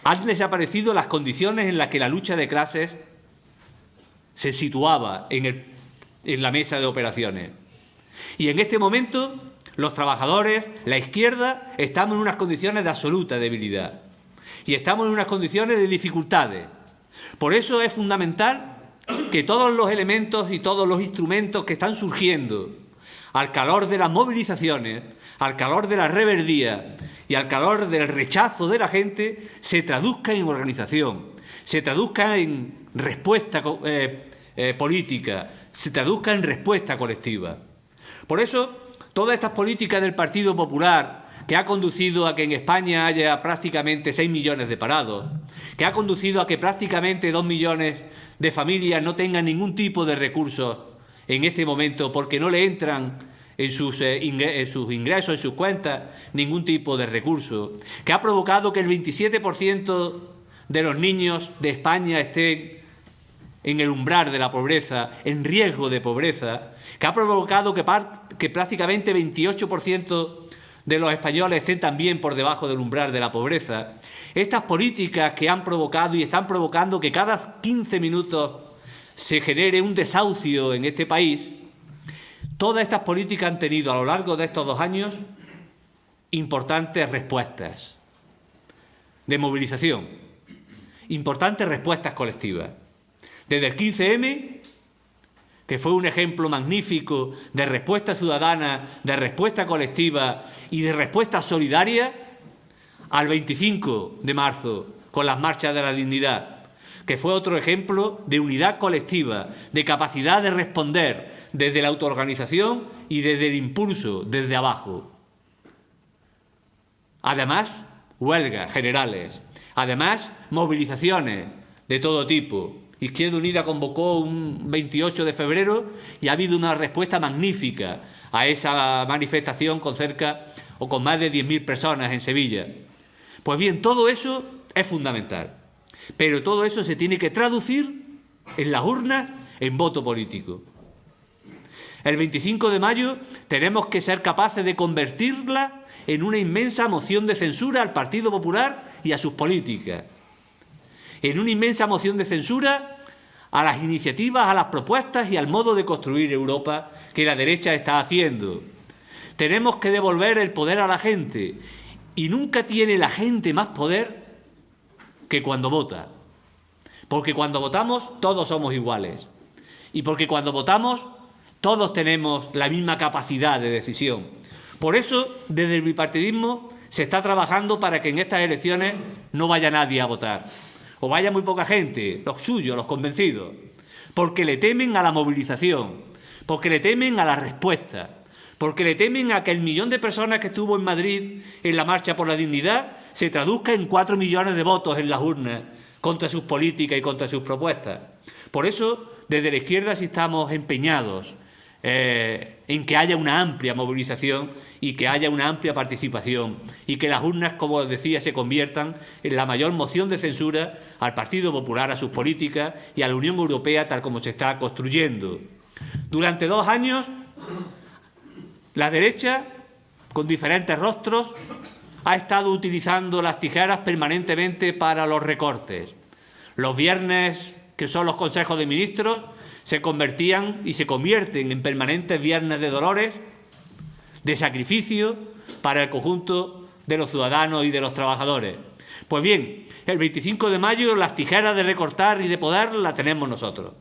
Han desaparecido las condiciones en las que la lucha de clases se situaba en la mesa de operaciones. Y en este momento, los trabajadores, la izquierda, estamos en unas condiciones de absoluta debilidad. Y estamos en unas condiciones de dificultades. Por eso es fundamental que todos los elementos y todos los instrumentos que están surgiendo al calor de las movilizaciones, al calor de la rebeldía y al calor del rechazo de la gente, se traduzcan en organización, se traduzcan en respuesta política, se traduzcan en respuesta colectiva. Por eso, todas estas políticas del Partido Popular, que ha conducido a que en España haya prácticamente 6 millones de parados, que ha conducido a que prácticamente 2 millones de familias no tengan ningún tipo de recursos en este momento porque no le entran en sus ingresos, en sus cuentas, ningún tipo de recurso, que ha provocado que el 27% de los niños de España estén en el umbral de la pobreza, en riesgo de pobreza, que ha provocado que prácticamente 28% de los españoles estén también por debajo del umbral de la pobreza. Estas políticas que han provocado y están provocando que cada 15 minutos se genere un desahucio en este país, todas estas políticas han tenido a lo largo de estos 2 años importantes respuestas de movilización, importantes respuestas colectivas. Desde el 15M, que fue un ejemplo magnífico de respuesta ciudadana, de respuesta colectiva y de respuesta solidaria, al 25 de marzo, con las marchas de la dignidad, que fue otro ejemplo de unidad colectiva, de capacidad de responder desde la autoorganización y desde el impulso, desde abajo. Además, huelgas generales, además, movilizaciones de todo tipo. Izquierda Unida convocó un 28 de febrero y ha habido una respuesta magnífica a esa manifestación con más de 10.000 personas en Sevilla. Pues bien, todo eso es fundamental, pero todo eso se tiene que traducir en las urnas en voto político. El 25 de mayo tenemos que ser capaces de convertirla en una inmensa moción de censura al Partido Popular y a sus políticas. En una inmensa moción de censura a las iniciativas, a las propuestas y al modo de construir Europa que la derecha está haciendo. Tenemos que devolver el poder a la gente, y nunca tiene la gente más poder que cuando vota. Porque cuando votamos todos somos iguales, y porque cuando votamos todos tenemos la misma capacidad de decisión. Por eso, desde el bipartidismo se está trabajando para que en estas elecciones no vaya nadie a votar, o vaya muy poca gente, los suyos, los convencidos, porque le temen a la movilización, porque le temen a la respuesta, porque le temen a que el 1 millón de personas que estuvo en Madrid en la Marcha por la Dignidad se traduzca en 4 millones de votos en las urnas contra sus políticas y contra sus propuestas. Por eso, desde la izquierda sí estamos empeñados en que haya una amplia movilización y que haya una amplia participación, y que las urnas, como os decía, se conviertan en la mayor moción de censura al Partido Popular, a sus políticas y a la Unión Europea tal como se está construyendo. Durante 2 años, la derecha, con diferentes rostros, ha estado utilizando las tijeras permanentemente para los recortes. Los viernes, que son los consejos de ministros, se convertían y se convierten en permanentes viernes de dolores, de sacrificio para el conjunto de los ciudadanos y de los trabajadores. Pues bien, el 25 de mayo las tijeras de recortar y de podar las tenemos nosotros.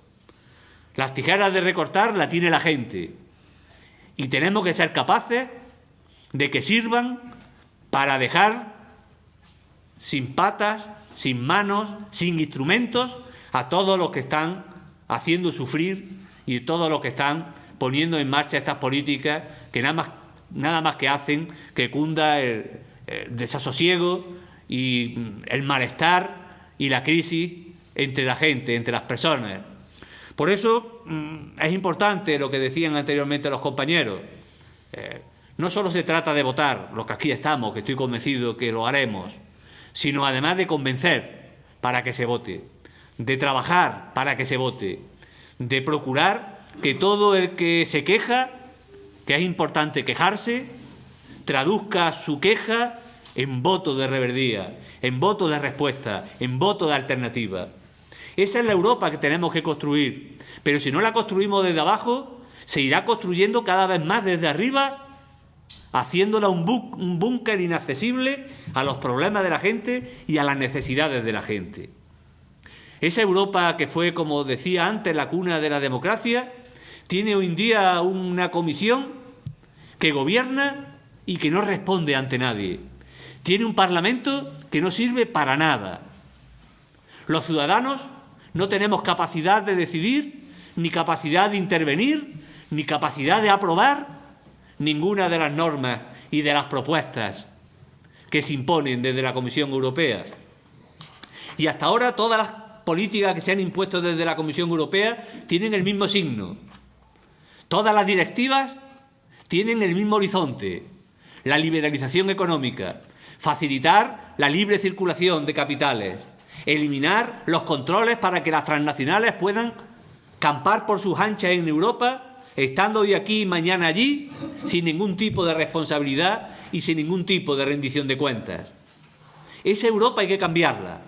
Las tijeras de recortar las tiene la gente. Y tenemos que ser capaces de que sirvan para dejar sin patas, sin manos, sin instrumentos a todos los que están haciendo sufrir y todos los que están poniendo en marcha estas políticas que nada más que hacen que cunda el desasosiego y el malestar y la crisis entre la gente, entre las personas. Por eso es importante lo que decían anteriormente los compañeros. No solo se trata de votar, los que aquí estamos, que estoy convencido que lo haremos, sino además de convencer para que se vote, de trabajar para que se vote, de procurar que todo el que se queja, que es importante quejarse, traduzca su queja en voto de reverdía, en voto de respuesta, en voto de alternativa. Esa es la Europa que tenemos que construir, pero si no la construimos desde abajo, se irá construyendo cada vez más desde arriba, haciéndola un búnker inaccesible a los problemas de la gente y a las necesidades de la gente. Esa Europa que fue, como decía antes, la cuna de la democracia, tiene hoy en día una comisión que gobierna y que no responde ante nadie. Tiene un Parlamento que no sirve para nada. Los ciudadanos no tenemos capacidad de decidir, ni capacidad de intervenir, ni capacidad de aprobar ninguna de las normas y de las propuestas que se imponen desde la Comisión Europea. Y hasta ahora todas las políticas que se han impuesto desde la Comisión Europea tienen el mismo signo. Todas las directivas tienen el mismo horizonte: la liberalización económica, facilitar la libre circulación de capitales, eliminar los controles para que las transnacionales puedan campar por sus anchas en Europa, estando hoy aquí y mañana allí, sin ningún tipo de responsabilidad y sin ningún tipo de rendición de cuentas. Esa Europa hay que cambiarla,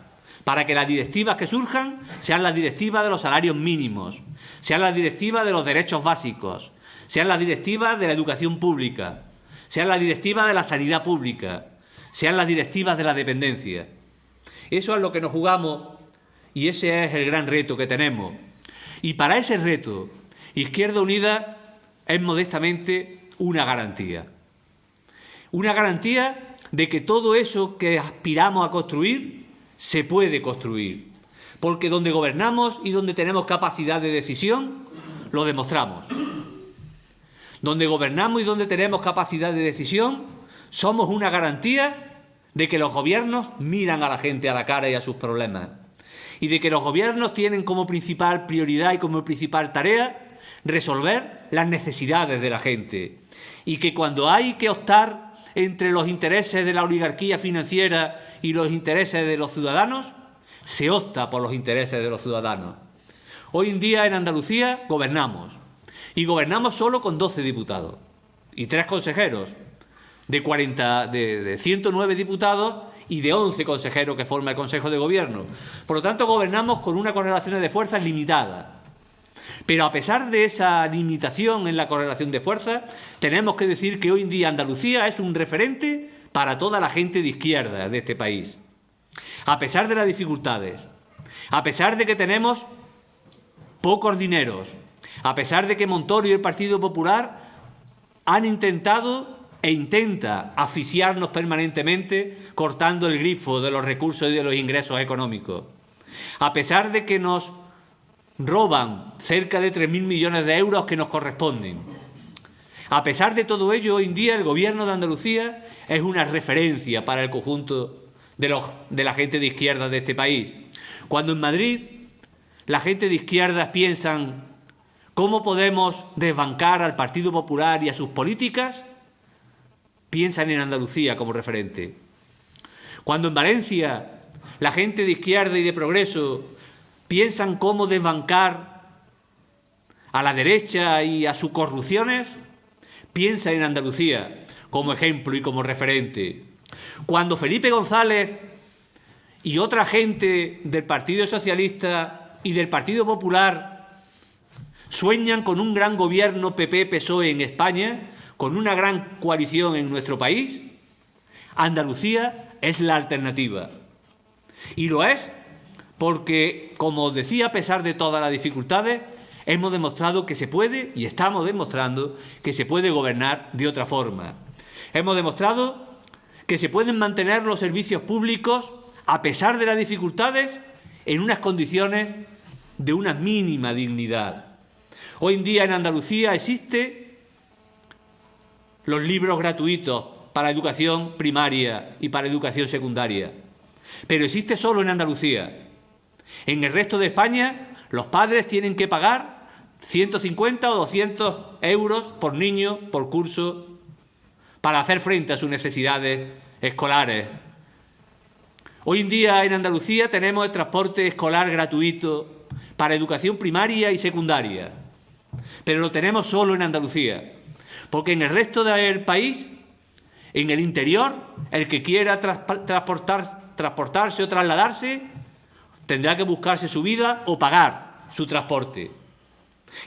para que las directivas que surjan sean las directivas de los salarios mínimos, sean las directivas de los derechos básicos, sean las directivas de la educación pública, sean las directivas de la sanidad pública, sean las directivas de la dependencia. Eso es lo que nos jugamos y ese es el gran reto que tenemos. Y para ese reto, Izquierda Unida es modestamente una garantía. Una garantía de que todo eso que aspiramos a construir se puede construir. Porque donde gobernamos y donde tenemos capacidad de decisión, lo demostramos. Donde gobernamos y donde tenemos capacidad de decisión, somos una garantía de que los gobiernos miran a la gente a la cara y a sus problemas. Y de que los gobiernos tienen como principal prioridad y como principal tarea resolver las necesidades de la gente. Y que cuando hay que optar entre los intereses de la oligarquía financiera y los intereses de los ciudadanos, se opta por los intereses de los ciudadanos. Hoy en día en Andalucía gobernamos Y gobernamos solo con 12 diputados y 3 consejeros, de 109 diputados y de 11 consejeros que forma el Consejo de Gobierno. Por lo tanto, gobernamos con una correlación de fuerzas limitada. Pero a pesar de esa limitación en la correlación de fuerzas, tenemos que decir que hoy en día Andalucía es un referente para toda la gente de izquierda de este país. A pesar de las dificultades, a pesar de que tenemos pocos dineros, a pesar de que Montoro y el Partido Popular han intentado e intenta asfixiarnos permanentemente cortando el grifo de los recursos y de los ingresos económicos, a pesar de que nos roban cerca de 3.000 millones de euros que nos corresponden. A pesar de todo ello, hoy en día el Gobierno de Andalucía es una referencia para el conjunto de la gente de izquierda de este país. Cuando en Madrid la gente de izquierdas piensan cómo podemos desbancar al Partido Popular y a sus políticas, piensan en Andalucía como referente. Cuando en Valencia la gente de izquierda y de progreso piensan cómo desbancar a la derecha y a sus corrupciones, piensa en Andalucía como ejemplo y como referente. Cuando Felipe González y otra gente del Partido Socialista y del Partido Popular sueñan con un gran gobierno PP-PSOE en España, con una gran coalición en nuestro país, Andalucía es la alternativa. Y lo es porque, como os decía, a pesar de todas las dificultades, hemos demostrado que se puede, y estamos demostrando que se puede gobernar de otra forma. Hemos demostrado que se pueden mantener los servicios públicos, a pesar de las dificultades, en unas condiciones de una mínima dignidad. Hoy en día en Andalucía existen los libros gratuitos para educación primaria y para educación secundaria, pero existe solo en Andalucía. En el resto de España, los padres tienen que pagar 150 o 200 euros por niño, por curso, para hacer frente a sus necesidades escolares. Hoy en día en Andalucía tenemos el transporte escolar gratuito para educación primaria y secundaria, pero lo tenemos solo en Andalucía, porque en el resto del país, en el interior, el que quiera transportarse o trasladarse tendrá que buscarse su vida o pagar su transporte.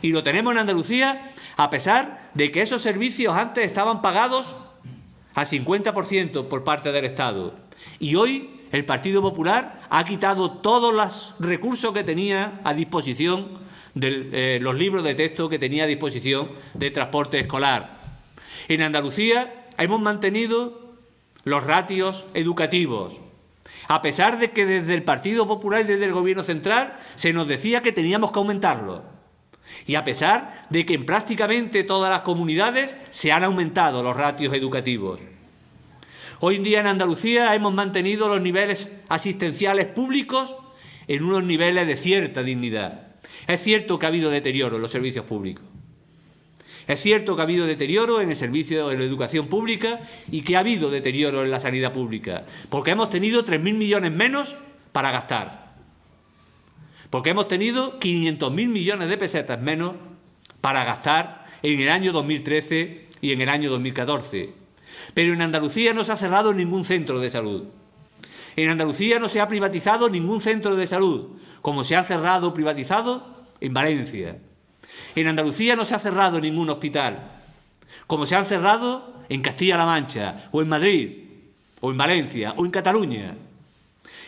Y lo tenemos en Andalucía a pesar de que esos servicios antes estaban pagados al 50% por parte del Estado. Y hoy el Partido Popular ha quitado todos los recursos que tenía a disposición de los libros de texto que tenía a disposición de transporte escolar. En Andalucía hemos mantenido los ratios educativos, a pesar de que desde el Partido Popular y desde el Gobierno central se nos decía que teníamos que aumentarlo. Y a pesar de que en prácticamente todas las comunidades se han aumentado los ratios educativos. Hoy en día en Andalucía hemos mantenido los niveles asistenciales públicos en unos niveles de cierta dignidad. Es cierto que ha habido deterioro en los servicios públicos. Es cierto que ha habido deterioro en el servicio de la educación pública y que ha habido deterioro en la sanidad pública, porque hemos tenido 3.000 millones menos para gastar, porque hemos tenido 500.000 millones de pesetas menos para gastar en el año 2013 y en el año 2014. Pero en Andalucía no se ha cerrado ningún centro de salud. En Andalucía no se ha privatizado ningún centro de salud, como se ha cerrado o privatizado en Valencia. En Andalucía no se ha cerrado ningún hospital, como se han cerrado en Castilla-La Mancha, o en Madrid, o en Valencia, o en Cataluña.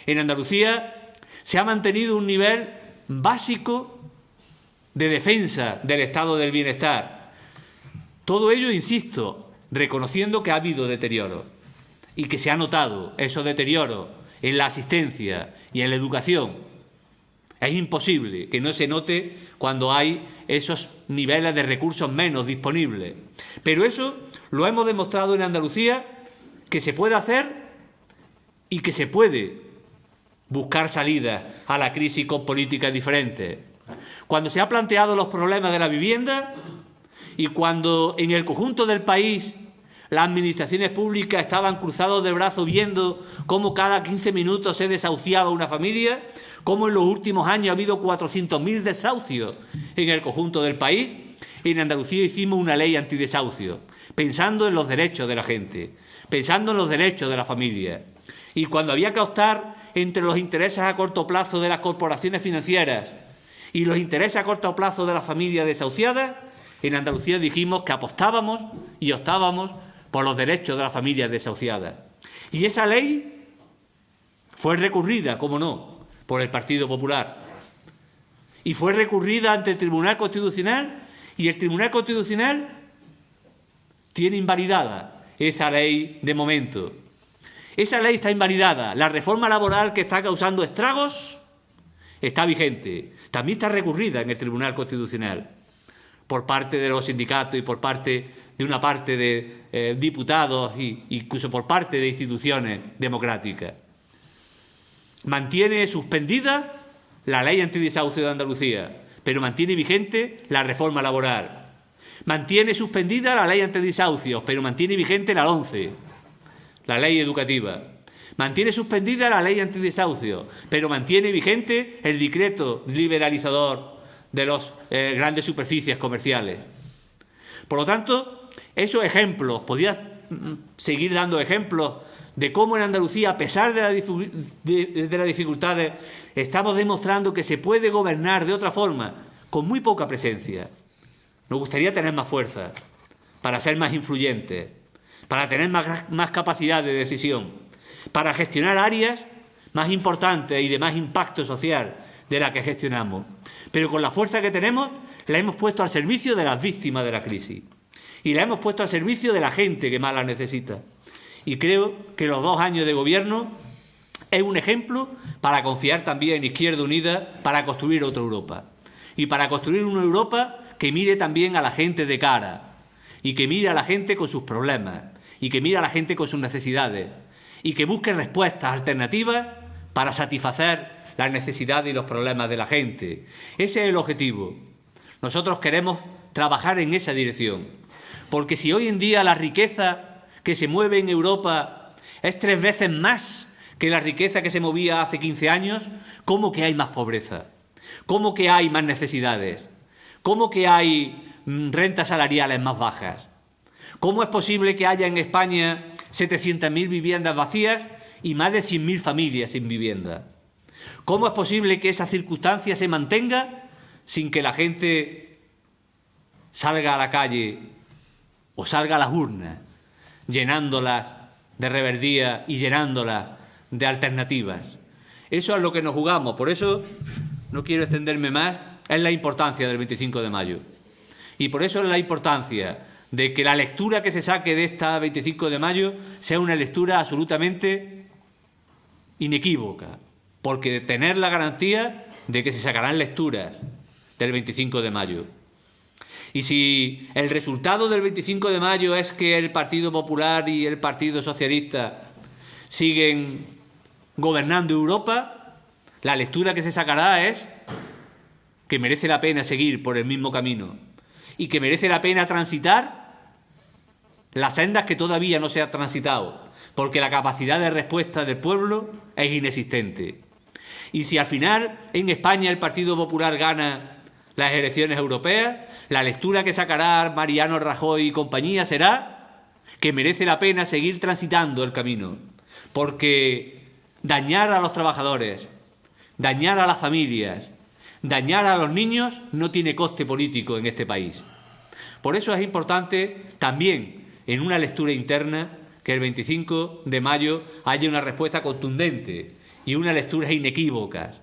En Andalucía se ha mantenido un nivel básico de defensa del estado del bienestar. Todo ello, insisto, reconociendo que ha habido deterioro y que se ha notado esos deterioros en la asistencia y en la educación. Es imposible que no se note cuando hay esos niveles de recursos menos disponibles. Pero eso lo hemos demostrado en Andalucía, que se puede hacer y que se puede buscar salidas a la crisis con políticas diferentes. Cuando se han planteado los problemas de la vivienda y cuando en el conjunto del país las administraciones públicas estaban cruzados de brazos viendo cómo cada 15 minutos se desahuciaba una familia, cómo en los últimos años ha habido 400.000 desahucios en el conjunto del país, en Andalucía hicimos una ley antidesahucio, pensando en los derechos de la gente, pensando en los derechos de la familia. Y cuando había que optar entre los intereses a corto plazo de las corporaciones financieras y los intereses a corto plazo de las familias desahuciadas, en Andalucía dijimos que apostábamos y optábamos por los derechos de las familias desahuciadas. Y esa ley fue recurrida, cómo no, por el Partido Popular. Y fue recurrida ante el Tribunal Constitucional, y el Tribunal Constitucional tiene invalidada esa ley de momento. Esa ley está invalidada. La reforma laboral que está causando estragos está vigente. También está recurrida en el Tribunal Constitucional por parte de los sindicatos y por parte de una parte de diputados e incluso por parte de instituciones democráticas. Mantiene suspendida la ley antidesahucio de Andalucía, pero mantiene vigente la reforma laboral. Mantiene suspendida la ley antidesahucios, pero mantiene vigente la LOMCE, la ley educativa. Mantiene suspendida la ley antidesahucios, pero mantiene vigente el decreto liberalizador de las grandes superficies comerciales. Por lo tanto, esos ejemplos, podía seguir dando ejemplos de cómo en Andalucía, a pesar de las dificultades, estamos demostrando que se puede gobernar de otra forma, con muy poca presencia. Nos gustaría tener más fuerza, para ser más influyentes, para tener más capacidad de decisión, para gestionar áreas más importantes y de más impacto social de la que gestionamos. Pero con la fuerza que tenemos, la hemos puesto al servicio de las víctimas de la crisis y la hemos puesto al servicio de la gente que más la necesita. Y creo que los 2 años de gobierno es un ejemplo para confiar también en Izquierda Unida para construir otra Europa. Y para construir una Europa que mire también a la gente de cara y que mire a la gente con sus problemas y que mire a la gente con sus necesidades y que busque respuestas alternativas para satisfacer las necesidades y los problemas de la gente. Ese es el objetivo. Nosotros queremos trabajar en esa dirección, porque si hoy en día la riqueza que se mueve en Europa es 3 veces más que la riqueza que se movía hace 15 años, ¿cómo que hay más pobreza? ¿Cómo que hay más necesidades? ¿Cómo que hay rentas salariales más bajas? ¿Cómo es posible que haya en España 700.000 viviendas vacías y más de 100.000 familias sin vivienda? ¿Cómo es posible que esa circunstancia se mantenga sin que la gente salga a la calle o salga a las urnas, llenándolas de reverdía y llenándolas de alternativas? Eso es lo que nos jugamos. Por eso, no quiero extenderme más, es la importancia del 25 de mayo. Y por eso es la importancia de que la lectura que se saque de esta 25 de mayo sea una lectura absolutamente inequívoca, porque tener la garantía de que se sacarán lecturas del 25 de mayo. Y si el resultado del 25 de mayo es que el Partido Popular y el Partido Socialista siguen gobernando Europa, la lectura que se sacará es que merece la pena seguir por el mismo camino y que merece la pena transitar las sendas que todavía no se han transitado, porque la capacidad de respuesta del pueblo es inexistente. Y si al final en España el Partido Popular gana las elecciones europeas, la lectura que sacará Mariano Rajoy y compañía será que merece la pena seguir transitando el camino, porque dañar a los trabajadores, dañar a las familias, dañar a los niños no tiene coste político en este país. Por eso es importante también en una lectura interna que el 25 de mayo haya una respuesta contundente y unas lecturas inequívocas.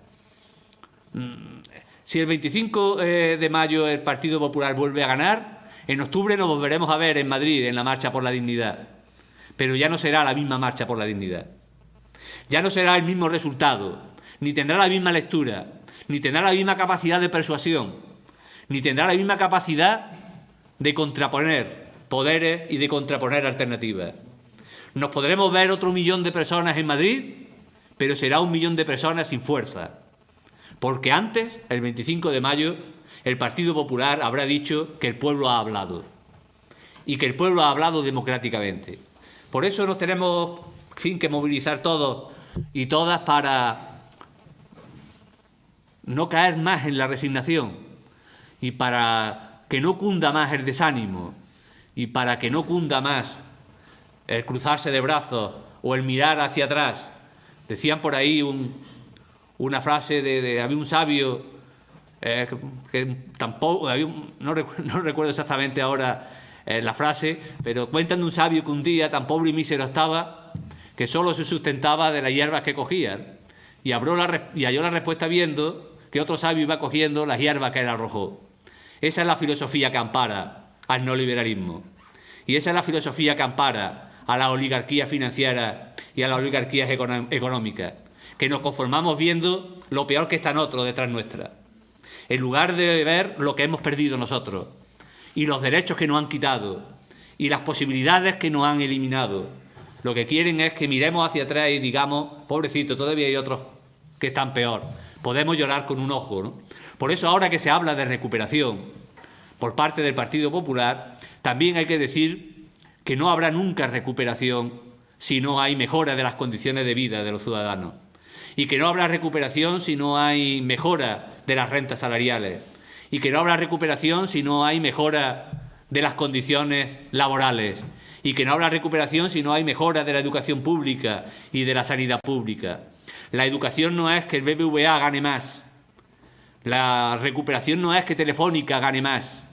Si el 25 de mayo el Partido Popular vuelve a ganar, en octubre nos volveremos a ver en Madrid en la Marcha por la Dignidad. Pero ya no será la misma Marcha por la Dignidad. Ya no será el mismo resultado, ni tendrá la misma lectura, ni tendrá la misma capacidad de persuasión, ni tendrá la misma capacidad de contraponer poderes y de contraponer alternativas. Nos podremos ver otro 1 millón de personas en Madrid, pero será 1 millón de personas sin fuerza. Porque antes, el 25 de mayo, el Partido Popular habrá dicho que el pueblo ha hablado. Y que el pueblo ha hablado democráticamente. Por eso nos tenemos, en fin, que movilizar todos y todas para no caer más en la resignación y para que no cunda más el desánimo y para que no cunda más el cruzarse de brazos o el mirar hacia atrás, decían por ahí una frase había un sabio que tampoco, no recuerdo exactamente ahora la frase, pero cuentan de un sabio que un día tan pobre y mísero estaba que solo se sustentaba de las hierbas que cogía y halló la respuesta viendo que otro sabio iba cogiendo las hierbas que él arrojó. Esa es la filosofía que ampara al neoliberalismo y esa es la filosofía que ampara a la oligarquía financiera y a las oligarquías económicas, que nos conformamos viendo lo peor que está en otro detrás nuestra, en lugar de ver lo que hemos perdido nosotros y los derechos que nos han quitado y las posibilidades que nos han eliminado. Lo que quieren es que miremos hacia atrás y digamos, pobrecito, todavía hay otros que están peor. Podemos llorar con un ojo, ¿no? Por eso ahora que se habla de recuperación por parte del Partido Popular, también hay que decir que no habrá nunca recuperación si no hay mejora de las condiciones de vida de los ciudadanos y que no habrá recuperación si no hay mejora de las rentas salariales y que no habrá recuperación si no hay mejora de las condiciones laborales y que no habrá recuperación si no hay mejora de la educación pública y de la sanidad pública. La educación no es que el BBVA gane más, la recuperación no es que Telefónica gane más,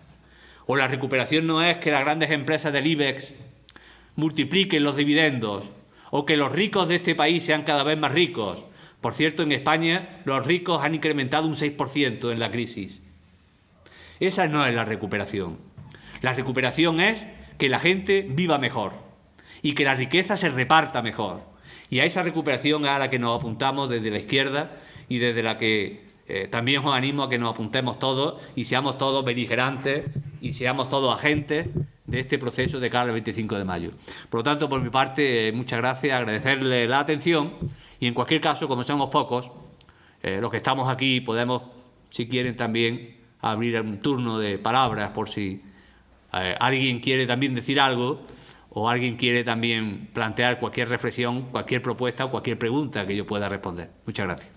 o la recuperación no es que las grandes empresas del IBEX multipliquen los dividendos, o que los ricos de este país sean cada vez más ricos. Por cierto, en España los ricos han incrementado un 6% en la crisis. Esa no es la recuperación. La recuperación es que la gente viva mejor y que la riqueza se reparta mejor. Y a esa recuperación es a la que nos apuntamos desde la izquierda y desde la que también os animo a que nos apuntemos todos y seamos todos beligerantes y seamos todos agentes de este proceso de cara al 25 de mayo. Por lo tanto, por mi parte, muchas gracias, agradecerle la atención y en cualquier caso, como somos pocos, los que estamos aquí podemos, si quieren, también abrir un turno de palabras por si alguien quiere también decir algo o alguien quiere también plantear cualquier reflexión, cualquier propuesta o cualquier pregunta que yo pueda responder. Muchas gracias.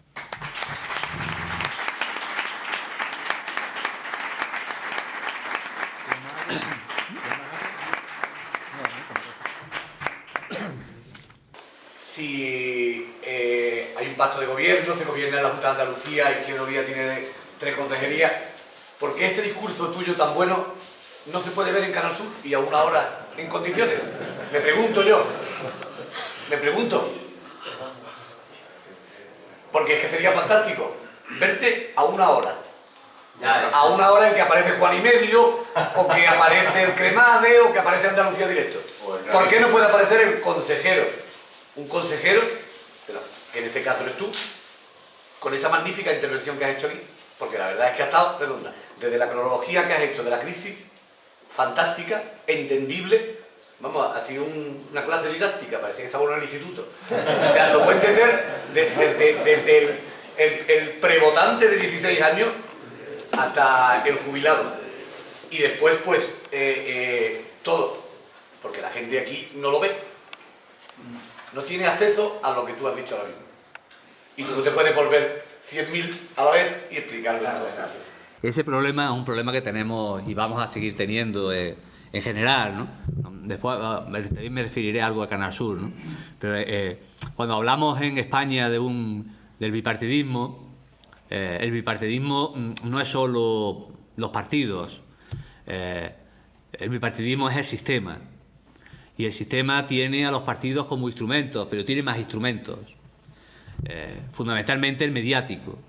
Si hay un pacto de gobierno, se gobierna en la Junta de Andalucía, Izquierda Unida tiene 3 consejerías, ¿por qué este discurso tuyo tan bueno no se puede ver en Canal Sur y a una hora en condiciones? Me pregunto yo. Me pregunto. Porque es que sería fantástico verte a una hora. A una hora en que aparece Juan y Medio, o que aparece el Cremade, o que aparece Andalucía Directo. ¿Por qué no puede aparecer el consejero? Un consejero, que en este caso eres tú, con esa magnífica intervención que has hecho aquí, porque la verdad es que ha estado redonda. Desde la cronología que has hecho de la crisis, fantástica, entendible. Vamos, ha sido una clase didáctica, parecía que estaba en el instituto. O sea, lo puedo entender desde el prevotante de 16 años hasta el jubilado. Y después, pues, todo. Porque la gente aquí no lo ve. No tiene acceso a lo que tú has dicho ahora mismo. Y tú no te puedes volver 100.000 a la vez y explicarlo. Ese problema es un problema que tenemos y vamos a seguir teniendo en general, ¿no? Después también me referiré a algo a Canal Sur, ¿no? Pero cuando hablamos en España del bipartidismo, el bipartidismo no es solo los partidos, el bipartidismo es el sistema. Y el sistema tiene a los partidos como instrumentos, pero tiene más instrumentos. Fundamentalmente el mediático.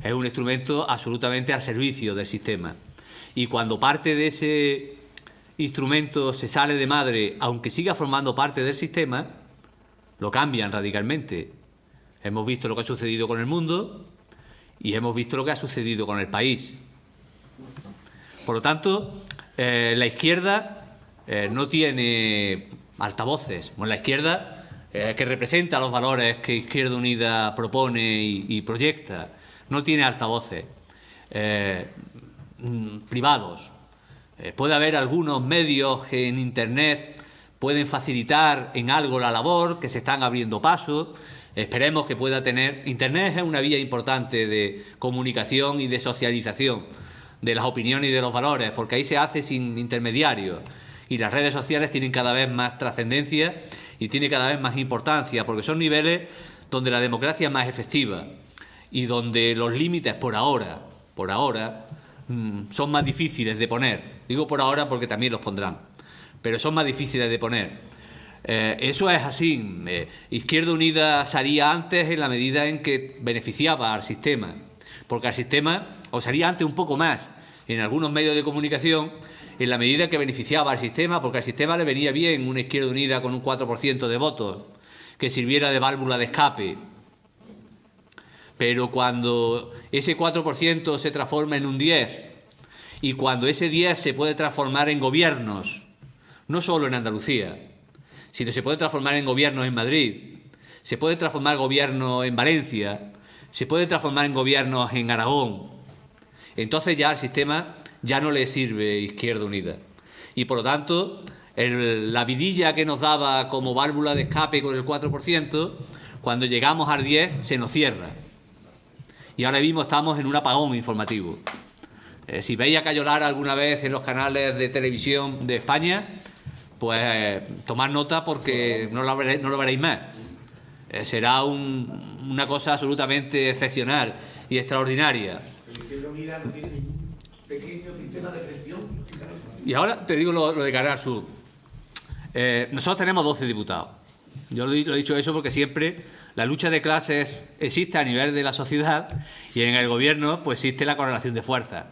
Es un instrumento absolutamente al servicio del sistema. Y cuando parte de ese instrumento se sale de madre, aunque siga formando parte del sistema, lo cambian radicalmente. Hemos visto lo que ha sucedido con el mundo y hemos visto lo que ha sucedido con el país. Por lo tanto, la izquierda no tiene altavoces. Bueno, la izquierda, que representa los valores que Izquierda Unida propone y proyecta, no tiene altavoces privados. Puede haber algunos medios que en Internet pueden facilitar en algo la labor, que se están abriendo paso. Esperemos que pueda tener. Internet es una vía importante de comunicación y de socialización de las opiniones y de los valores, porque ahí se hace sin intermediarios. Y las redes sociales tienen cada vez más trascendencia y tienen cada vez más importancia, porque son niveles donde la democracia es más efectiva y donde los límites por ahora, son más difíciles de poner. Digo por ahora porque también los pondrán, pero son más difíciles de poner. Eso es así. Izquierda Unida salía antes en la medida en que beneficiaba al sistema, porque al sistema, o salía antes un poco más en algunos medios de comunicación, en la medida que beneficiaba al sistema, porque al sistema le venía bien una Izquierda Unida con un 4% de votos, que sirviera de válvula de escape. Pero cuando ese 4% se transforma en un 10%, y cuando ese 10% se puede transformar en gobiernos, no solo en Andalucía, sino se puede transformar en gobiernos en Madrid, se puede transformar en gobiernos en Valencia, se puede transformar en gobiernos en Aragón, entonces ya al sistema ya no le sirve Izquierda Unida. Y por lo tanto, la vidilla que nos daba como válvula de escape con el 4%, cuando llegamos al 10% se nos cierra. Y ahora mismo estamos en un apagón informativo. Si veis a Cayolar alguna vez en los canales de televisión de España, pues tomad nota porque no lo veréis más. Será una cosa absolutamente excepcional y extraordinaria. Izquierda Unida no tiene ningún pequeño sistema de presión. Y ahora te digo lo de Canal Sur. Nosotros tenemos 12 diputados. Yo lo he dicho eso porque siempre la lucha de clases existe a nivel de la sociedad y en el gobierno pues existe la correlación de fuerzas.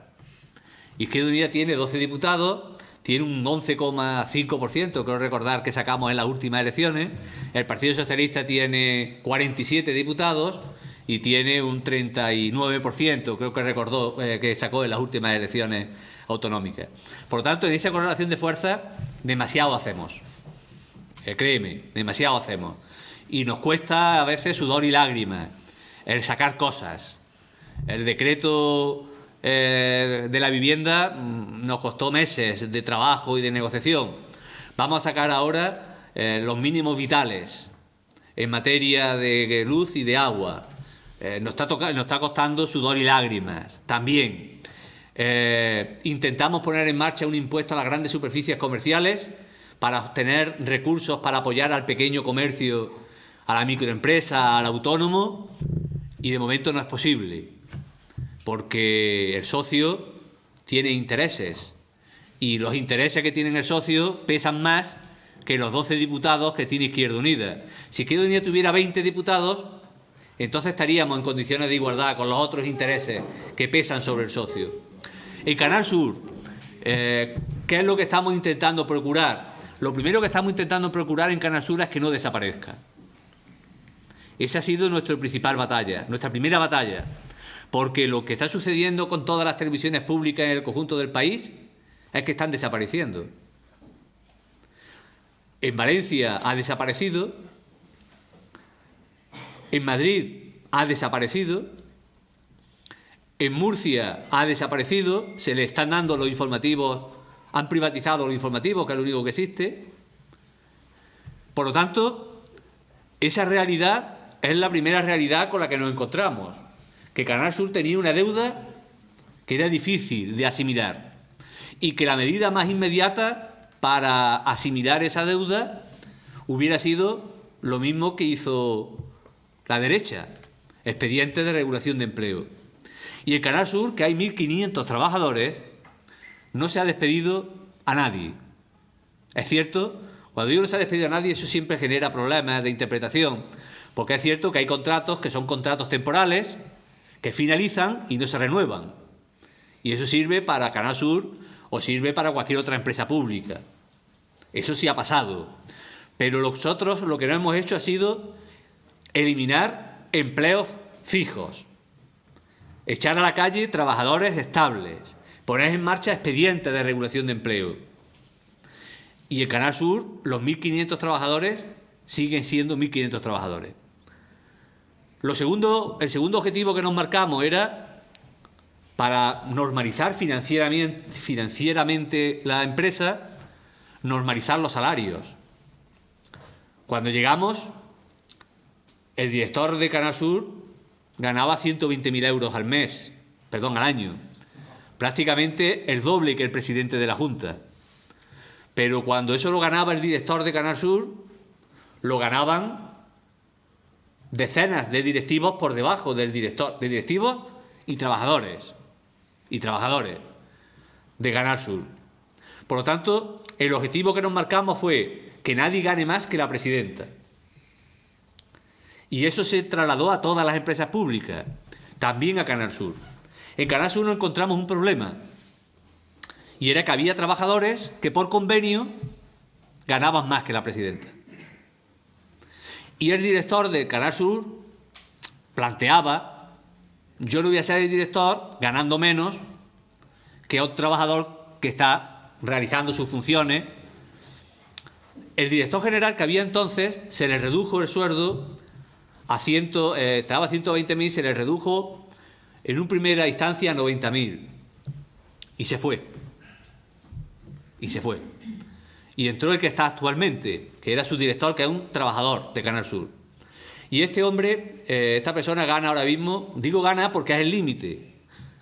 Izquierda Unida tiene 12 diputados, tiene un 11,5%, creo recordar que sacamos en las últimas elecciones. El Partido Socialista tiene 47 diputados y tiene un 39%, creo que recordó que sacó en las últimas elecciones autonómicas. Por lo tanto, en esa correlación de fuerzas, demasiado hacemos. Créeme, demasiado hacemos. Y nos cuesta a veces sudor y lágrimas el sacar cosas. El decreto de la vivienda nos costó meses de trabajo y de negociación. Vamos a sacar ahora los mínimos vitales en materia de luz y de agua. Nos está costando sudor y lágrimas también. Intentamos poner en marcha un impuesto a las grandes superficies comerciales para obtener recursos para apoyar al pequeño comercio, a la microempresa, al autónomo, y de momento no es posible, porque el socio tiene intereses y los intereses que tiene el socio pesan más que los 12 diputados que tiene Izquierda Unida. Si Izquierda Unida tuviera 20 diputados, entonces estaríamos en condiciones de igualdad con los otros intereses que pesan sobre el socio. En Canal Sur, ¿qué es lo que estamos intentando procurar? Lo primero que estamos intentando procurar en Canal Sur es que no desaparezca. Esa ha sido nuestra principal batalla, nuestra primera batalla, porque lo que está sucediendo con todas las televisiones públicas en el conjunto del país es que están desapareciendo. En Valencia ha desaparecido, en Madrid ha desaparecido, en Murcia ha desaparecido, se le están dando los informativos, han privatizado los informativos, que es lo único que existe. Por lo tanto, esa realidad es la primera realidad con la que nos encontramos, que Canal Sur tenía una deuda que era difícil de asimilar y que la medida más inmediata para asimilar esa deuda hubiera sido lo mismo que hizo la derecha, expediente de regulación de empleo. Y en Canal Sur, que hay 1.500 trabajadores, no se ha despedido a nadie. Es cierto, cuando digo no se ha despedido a nadie, eso siempre genera problemas de interpretación, porque es cierto que hay contratos que son contratos temporales, que finalizan y no se renuevan. Y eso sirve para Canal Sur o sirve para cualquier otra empresa pública. Eso sí ha pasado. Pero nosotros lo que no hemos hecho ha sido eliminar empleos fijos, echar a la calle trabajadores estables, poner en marcha expedientes de regulación de empleo. Y en Canal Sur los 1.500 trabajadores siguen siendo 1.500 trabajadores. El segundo objetivo que nos marcamos era para normalizar financieramente la empresa, normalizar los salarios. Cuando llegamos, el director de Canal Sur ganaba 120.000 euros al año. prácticamente el doble que el presidente de la Junta. Pero cuando eso lo ganaba el director de Canal Sur, lo ganaban decenas de directivos por debajo del director, de directivos y trabajadores de Canal Sur. Por lo tanto, el objetivo que nos marcamos fue que nadie gane más que la presidenta. Y eso se trasladó a todas las empresas públicas, también a Canal Sur. En Canal Sur nos encontramos un problema, y era que había trabajadores que por convenio ganaban más que la presidenta. Y el director de Canal Sur planteaba: yo no voy a ser el director ganando menos que otro trabajador que está realizando sus funciones. El director general que había entonces se le redujo el sueldo a estaba a 120.000, se le redujo en una primera instancia a 90.000 y se fue. Y entró el que está actualmente, que era su director, que es un trabajador de Canal Sur. Y este hombre, esta persona gana ahora mismo, digo gana porque es el límite.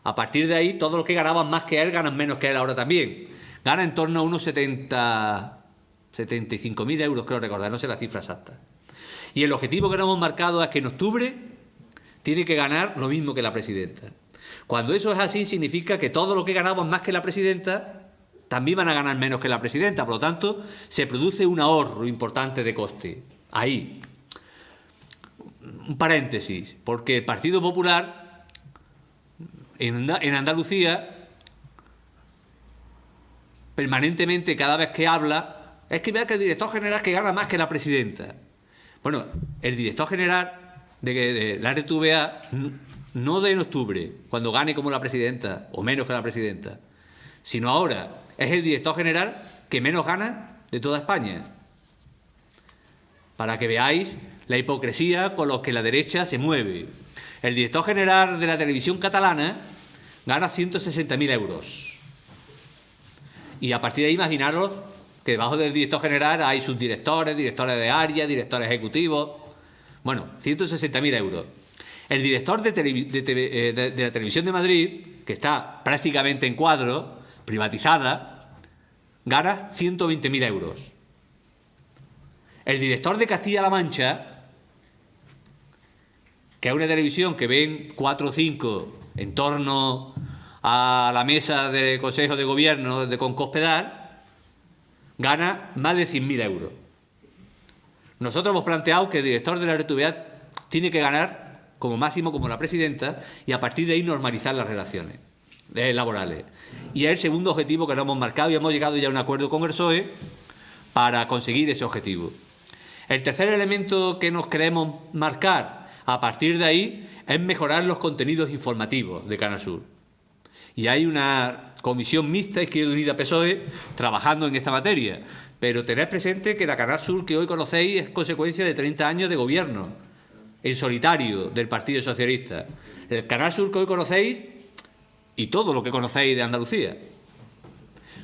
A partir de ahí, todos los que ganaban más que él ganan menos que él ahora también. Gana en torno a unos 75.000 euros, creo recordar, no sé la cifra exacta. Y el objetivo que nos hemos marcado es que en octubre tiene que ganar lo mismo que la presidenta. Cuando eso es así, significa que todos los que ganaban más que la presidenta también van a ganar menos que la presidenta. Por lo tanto, se produce un ahorro importante de coste. Ahí. Un paréntesis, porque el Partido Popular en Andalucía permanentemente, cada vez que habla, es que vea que el director general que gana más que la presidenta. Bueno, el director general de la RTVA, no de en octubre, cuando gane como la presidenta o menos que la presidenta, sino ahora, es el director general que menos gana de toda España. Para que veáis la hipocresía con la que la derecha se mueve. El director general de la televisión catalana gana 160.000 euros. Y a partir de ahí, imaginaros que debajo del director general hay subdirectores, directores de área, directores ejecutivos. Bueno, 160.000 euros. El director de la Televisión de Madrid, que está prácticamente en cuadro, privatizada, gana 120.000 euros. El director de Castilla-La Mancha, que es una televisión que ven 4 o 5 en torno a la mesa del Consejo de Gobierno de Concospedal, gana más de 100.000 euros. Nosotros hemos planteado que el director de la RTVA tiene que ganar como máximo como la presidenta y a partir de ahí normalizar las relaciones laborales. Y es el segundo objetivo que nos hemos marcado y hemos llegado ya a un acuerdo con el PSOE para conseguir ese objetivo. El tercer elemento que nos queremos marcar a partir de ahí es mejorar los contenidos informativos de Canal Sur. Y hay una comisión mixta, Izquierda Unida PSOE, trabajando en esta materia. Pero tened presente que la Canal Sur que hoy conocéis es consecuencia de 30 años de gobierno en solitario del Partido Socialista. El Canal Sur que hoy conocéis y todo lo que conocéis de Andalucía.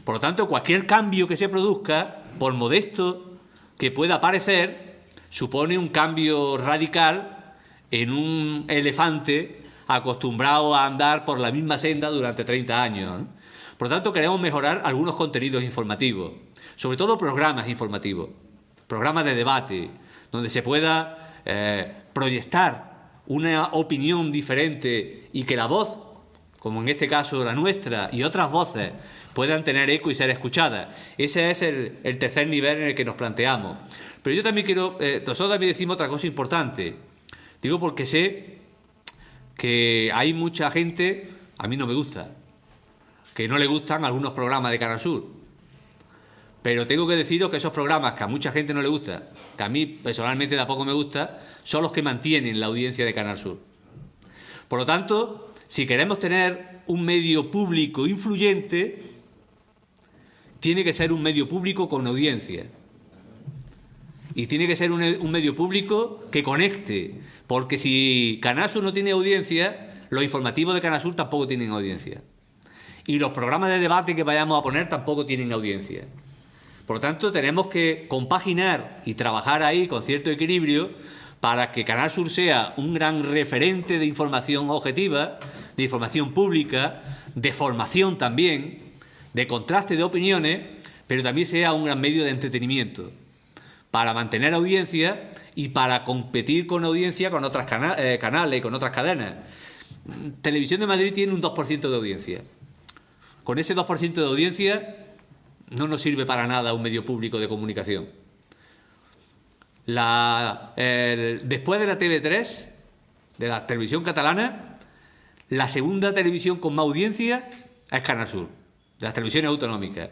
Por lo tanto, cualquier cambio que se produzca, por modesto que pueda parecer, supone un cambio radical en un elefante acostumbrado a andar por la misma senda durante 30 años. Por lo tanto, queremos mejorar algunos contenidos informativos, sobre todo programas informativos, programas de debate, donde se pueda proyectar una opinión diferente y que la voz, como en este caso la nuestra y otras voces, puedan tener eco y ser escuchadas. Ese es el tercer nivel en el que nos planteamos. Pero yo también quiero, nosotros también decimos otra cosa importante. Digo porque sé que hay mucha gente, a mí no me gusta, que no le gustan algunos programas de Canal Sur. Pero tengo que deciros que esos programas que a mucha gente no le gusta, que a mí personalmente tampoco me gusta, son los que mantienen la audiencia de Canal Sur. Por lo tanto, si queremos tener un medio público influyente, tiene que ser un medio público con audiencia. Y tiene que ser un medio público que conecte, porque si Canal Sur no tiene audiencia, los informativos de Canal Sur tampoco tienen audiencia. Y los programas de debate que vayamos a poner tampoco tienen audiencia. Por lo tanto, tenemos que compaginar y trabajar ahí con cierto equilibrio para que Canal Sur sea un gran referente de información objetiva, de información pública, de formación también, de contraste de opiniones, pero también sea un gran medio de entretenimiento para mantener audiencia y para competir con audiencia con otras canales y con otras cadenas. Televisión de Madrid tiene un 2% de audiencia. Con ese 2% de audiencia no nos sirve para nada un medio público de comunicación. Después de la TV3, de la televisión catalana, la segunda televisión con más audiencia es Canal Sur, de las televisiones autonómicas.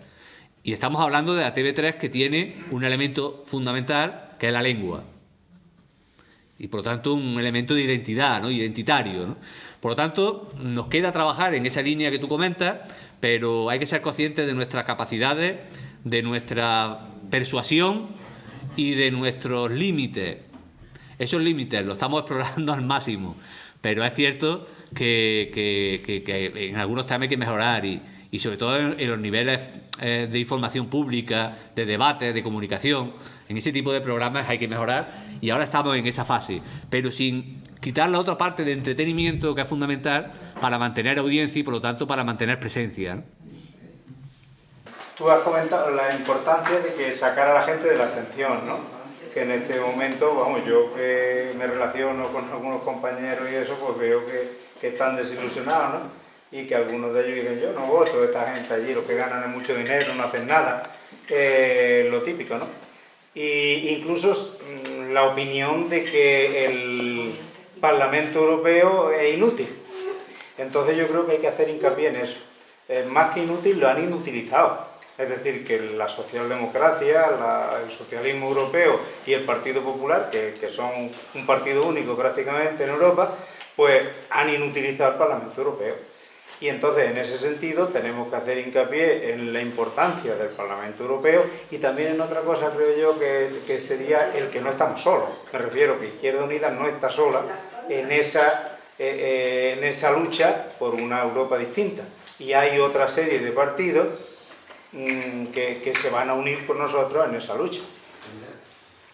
Y estamos hablando de la TV3, que tiene un elemento fundamental, que es la lengua. Y por lo tanto un elemento de identidad, ¿no? Identitario, ¿no? Por lo tanto, nos queda trabajar en esa línea que tú comentas, pero hay que ser conscientes de nuestras capacidades, de nuestra persuasión y de nuestros límites. Esos límites los estamos explorando al máximo, pero es cierto que en algunos temas hay que mejorar y sobre todo en los niveles de información pública, de debate, de comunicación. En ese tipo de programas hay que mejorar y ahora estamos en esa fase, pero sin quitar la otra parte de entretenimiento que es fundamental para mantener audiencia y por lo tanto para mantener presencia, ¿no? Tú has comentado la importancia de que sacar a la gente de la atención, ¿no? Que en este momento, vamos, yo que me relaciono con algunos compañeros y eso, pues veo que están desilusionados, ¿no? Y que algunos de ellos dicen, yo no voto, esta gente allí, lo que ganan es mucho dinero, no hacen nada, lo típico, ¿no? Y incluso la opinión de que el Parlamento Europeo es inútil. Entonces yo creo que hay que hacer hincapié en eso. Más que inútil, lo han inutilizado. Es decir, que la socialdemocracia, el socialismo europeo y el Partido Popular, que son un partido único prácticamente en Europa, pues han inutilizado el Parlamento Europeo. Y entonces, en ese sentido, tenemos que hacer hincapié en la importancia del Parlamento Europeo y también en otra cosa, creo yo, que sería el que no estamos solos. Me refiero que Izquierda Unida no está sola en esa lucha por una Europa distinta. Y hay otra serie de partidos que se van a unir con nosotros en esa lucha.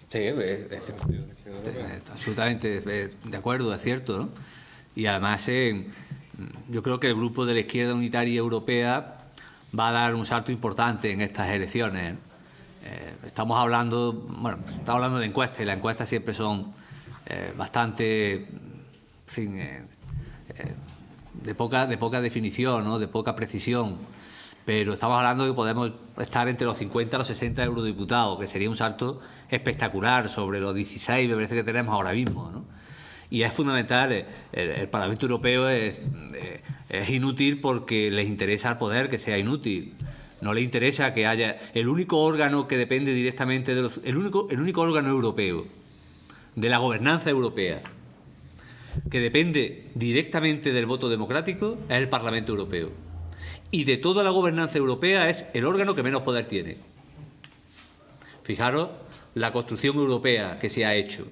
Sí, absolutamente de acuerdo, es cierto, ¿no? Y además yo creo que el grupo de la Izquierda Unitaria Europea va a dar un salto importante en estas elecciones. Estamos hablando de encuestas y las encuestas siempre son bastante, en fin, de poca definición, ¿no? De poca precisión. Pero estamos hablando de que podemos estar entre los 50 y los 60 eurodiputados, que sería un salto espectacular sobre los 16, me parece que tenemos ahora mismo, ¿no? Y es fundamental, el Parlamento Europeo es inútil porque les interesa al poder que sea inútil. No le interesa que haya el único órgano que depende directamente de el único órgano europeo, de la gobernanza europea, que depende directamente del voto democrático, es el Parlamento Europeo. Y de toda la gobernanza europea es el órgano que menos poder tiene. Fijaros la construcción europea que se ha hecho.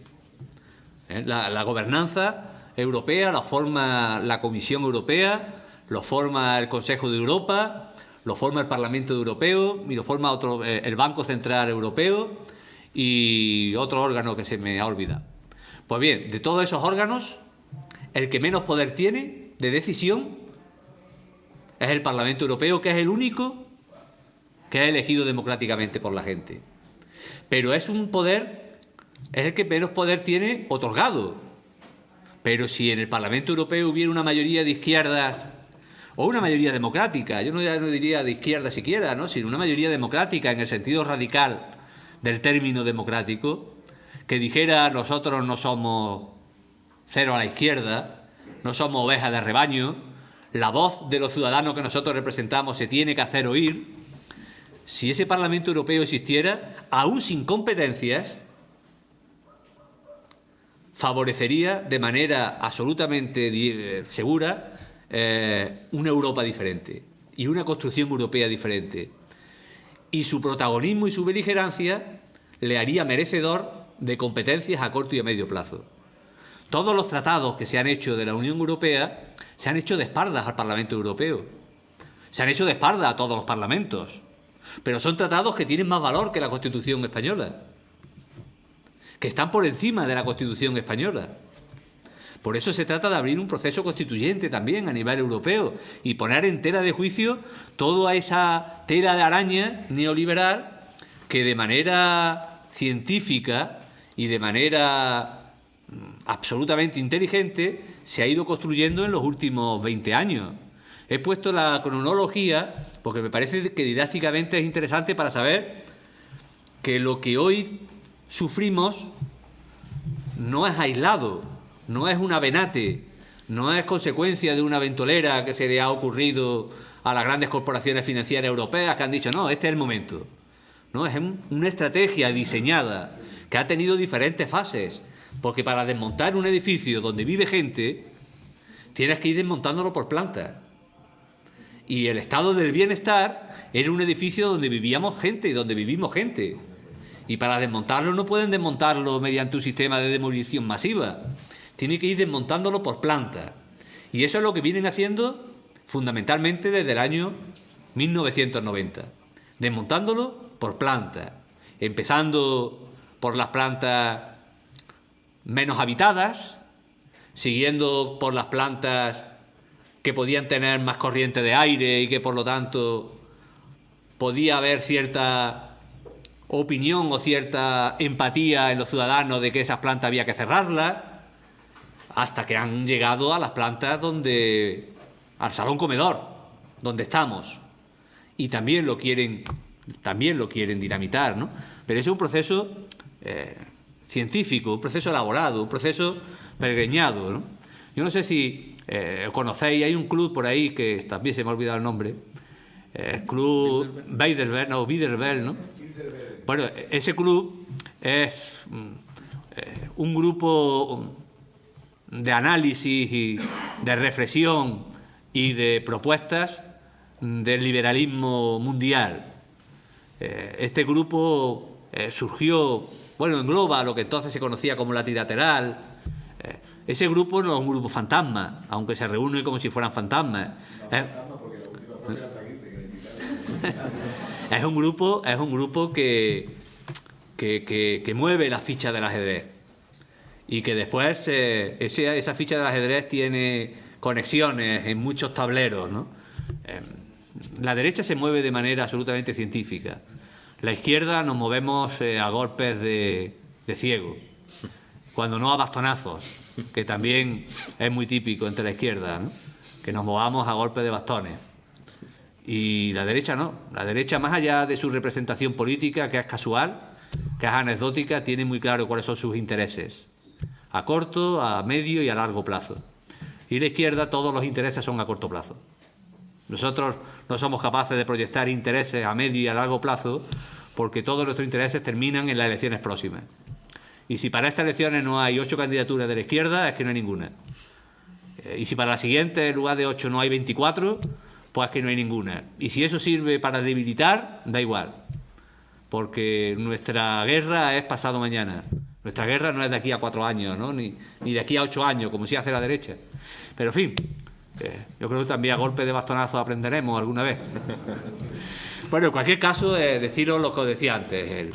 La gobernanza europea la forma la Comisión Europea, lo forma el Consejo de Europa, lo forma el Parlamento Europeo y lo forma el Banco Central Europeo y otro órgano que se me ha olvidado. Pues bien, de todos esos órganos, el que menos poder tiene de decisión es el Parlamento Europeo, que es el único que es elegido democráticamente por la gente. Pero es el que menos poder tiene otorgado. Pero si en el Parlamento Europeo hubiera una mayoría de izquierdas o una mayoría democrática, yo no diría de izquierda siquiera, ¿no? Sino una mayoría democrática en el sentido radical del término democrático, que dijera nosotros no somos cero a la izquierda, no somos ovejas de rebaño, la voz de los ciudadanos que nosotros representamos se tiene que hacer oír. Si ese Parlamento Europeo existiera, aún sin competencias, favorecería de manera absolutamente segura una Europa diferente y una construcción europea diferente. Y su protagonismo y su beligerancia le haría merecedor de competencias a corto y a medio plazo. Todos los tratados que se han hecho de la Unión Europea se han hecho de espaldas al Parlamento Europeo. Se han hecho de espaldas a todos los parlamentos. Pero son tratados que tienen más valor que la Constitución española, que están por encima de la Constitución española. Por eso se trata de abrir un proceso constituyente también a nivel europeo y poner en tela de juicio toda esa tela de araña neoliberal que de manera científica y de manera absolutamente inteligente se ha ido construyendo en los últimos 20 años. He puesto la cronología porque me parece que didácticamente es interesante para saber que lo que hoy sufrimos no es aislado, no es una venate, no es consecuencia de una ventolera que se le ha ocurrido a las grandes corporaciones financieras europeas que han dicho, no, este es el momento. No, es una estrategia diseñada que ha tenido diferentes fases, porque para desmontar un edificio donde vive gente, tienes que ir desmontándolo por planta. Y el estado del bienestar era un edificio donde vivíamos gente y donde vivimos gente. Y para desmontarlo no pueden desmontarlo mediante un sistema de demolición masiva. Tienen que ir desmontándolo por planta. Y eso es lo que vienen haciendo fundamentalmente desde el año 1990. Desmontándolo por planta. Empezando por las plantas menos habitadas, siguiendo por las plantas que podían tener más corriente de aire y que por lo tanto podía haber cierta opinión o cierta empatía en los ciudadanos de que esas plantas había que cerrarlas, hasta que han llegado a las plantas al salón comedor, donde estamos, y también lo quieren dinamitar, ¿no? Pero es un proceso científico, un proceso elaborado, un proceso pergeñado, ¿no? Yo no sé si conocéis, hay un club por ahí que también se me ha olvidado el nombre, el club Bilderberg, ¿no? Bueno, ese club es un grupo de análisis y de reflexión y de propuestas del liberalismo mundial. Este grupo surgió, engloba lo que entonces se conocía como la trilateral. Ese grupo no es un grupo fantasma, aunque se reúne como si fueran fantasmas. Es un grupo que mueve la ficha del ajedrez y que después esa ficha del ajedrez tiene conexiones en muchos tableros, ¿no? La derecha se mueve de manera absolutamente científica. La izquierda nos movemos a golpes de ciego, cuando no a bastonazos, que también es muy típico entre la izquierda, ¿no? Que nos movamos a golpes de bastones. Y la derecha no. La derecha, más allá de su representación política, que es casual, que es anecdótica, tiene muy claro cuáles son sus intereses, a corto, a medio y a largo plazo. Y la izquierda, todos los intereses son a corto plazo. Nosotros no somos capaces de proyectar intereses a medio y a largo plazo porque todos nuestros intereses terminan en las elecciones próximas. Y si para estas elecciones no hay 8 candidaturas de la izquierda, es que no hay ninguna. Y si para la siguiente, en lugar de 8, no hay 24, pues es que no hay ninguna. Y si eso sirve para debilitar, da igual. Porque nuestra guerra es pasado mañana. Nuestra guerra no es de aquí a 4 años, ¿no? Ni de aquí a 8 años, como sí hace la derecha. Pero, en fin, yo creo que también a golpe de bastonazo aprenderemos alguna vez. Bueno, en cualquier caso, deciros lo que os decía antes.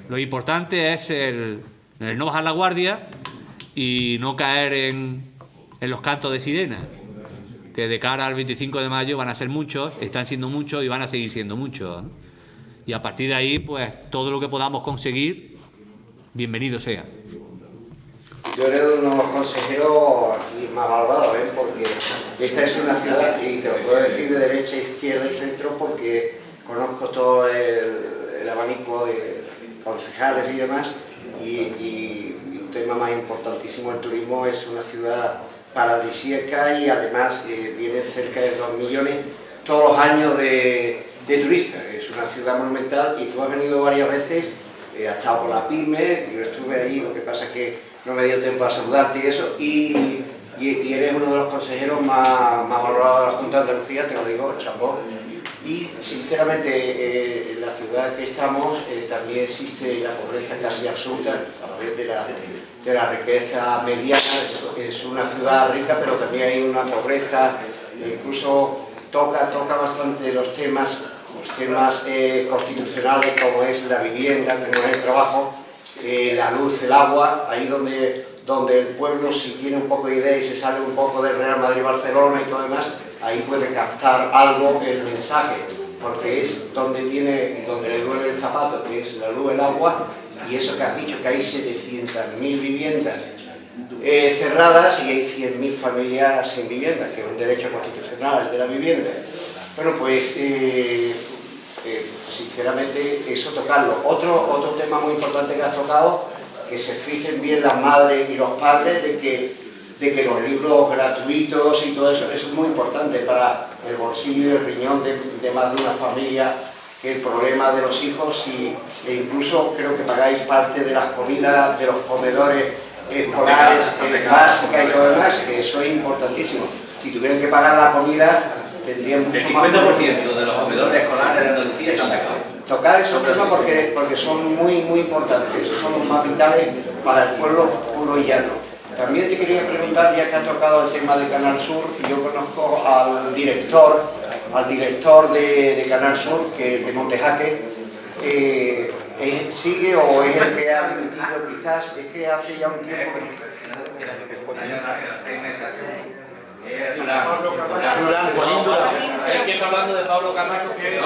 Lo importante es el no bajar la guardia y no caer en los cantos de sirena, que de cara al 25 de mayo van a ser muchos, están siendo muchos y van a seguir siendo muchos, ¿no? Y a partir de ahí, pues todo lo que podamos conseguir, bienvenido sea. Yo eres uno de los consejeros aquí más malvados, porque esta es una ciudad, y te lo puedo decir de derecha, izquierda y centro, porque conozco todo el abanico de concejales y demás, y un tema más importantísimo, el turismo es una ciudad paradisíaca y además vienen cerca de 2 millones todos los años de turistas. Es una ciudad monumental y tú has venido varias veces, has estado por la PYME, yo estuve ahí, lo que pasa es que no me dio tiempo a saludarte y eso, y eres uno de los consejeros más valorados de la Junta de Andalucía, te lo digo, chapó. Y sinceramente en la ciudad que estamos también existe la pobreza casi absoluta a través de la riqueza mediana. Es una ciudad rica, pero también hay una pobreza, incluso toca bastante los temas constitucionales, como es la vivienda, como es el trabajo, la luz, el agua, ahí donde donde el pueblo, si tiene un poco de idea y se sale un poco del Real Madrid-Barcelona y todo demás, ahí puede captar algo el mensaje, porque es donde le duele el zapato, que es la luz, el agua, y eso que has dicho, que hay 700.000 viviendas cerradas y hay 100.000 familias sin vivienda, que es un derecho constitucional de la vivienda. Bueno, pues sinceramente eso tocarlo. Otro tema muy importante que has tocado, que se fijen bien las madres y los padres de que los libros gratuitos y todo eso es muy importante para el bolsillo y el riñón de más de una familia, que el problema de los hijos e incluso creo que pagáis parte de las comidas, de los comedores escolares básicas y todo demás, que eso es importantísimo. Si tuvieran que pagar la comida, tendrían mucho más... El 50% de los comedores escolares de Andalucía están pagados. Tocar esos temas porque son muy importantes, esos son los más vitales para el pueblo puro y llano. También te quería preguntar, ya que has tocado el tema de Canal Sur, y yo conozco al director de Canal Sur, que es de Montejaque, ¿sigue o es el que ha dimitido quizás? Es que hace ya un tiempo que... Es que está hablando de Pablo Camacho, que es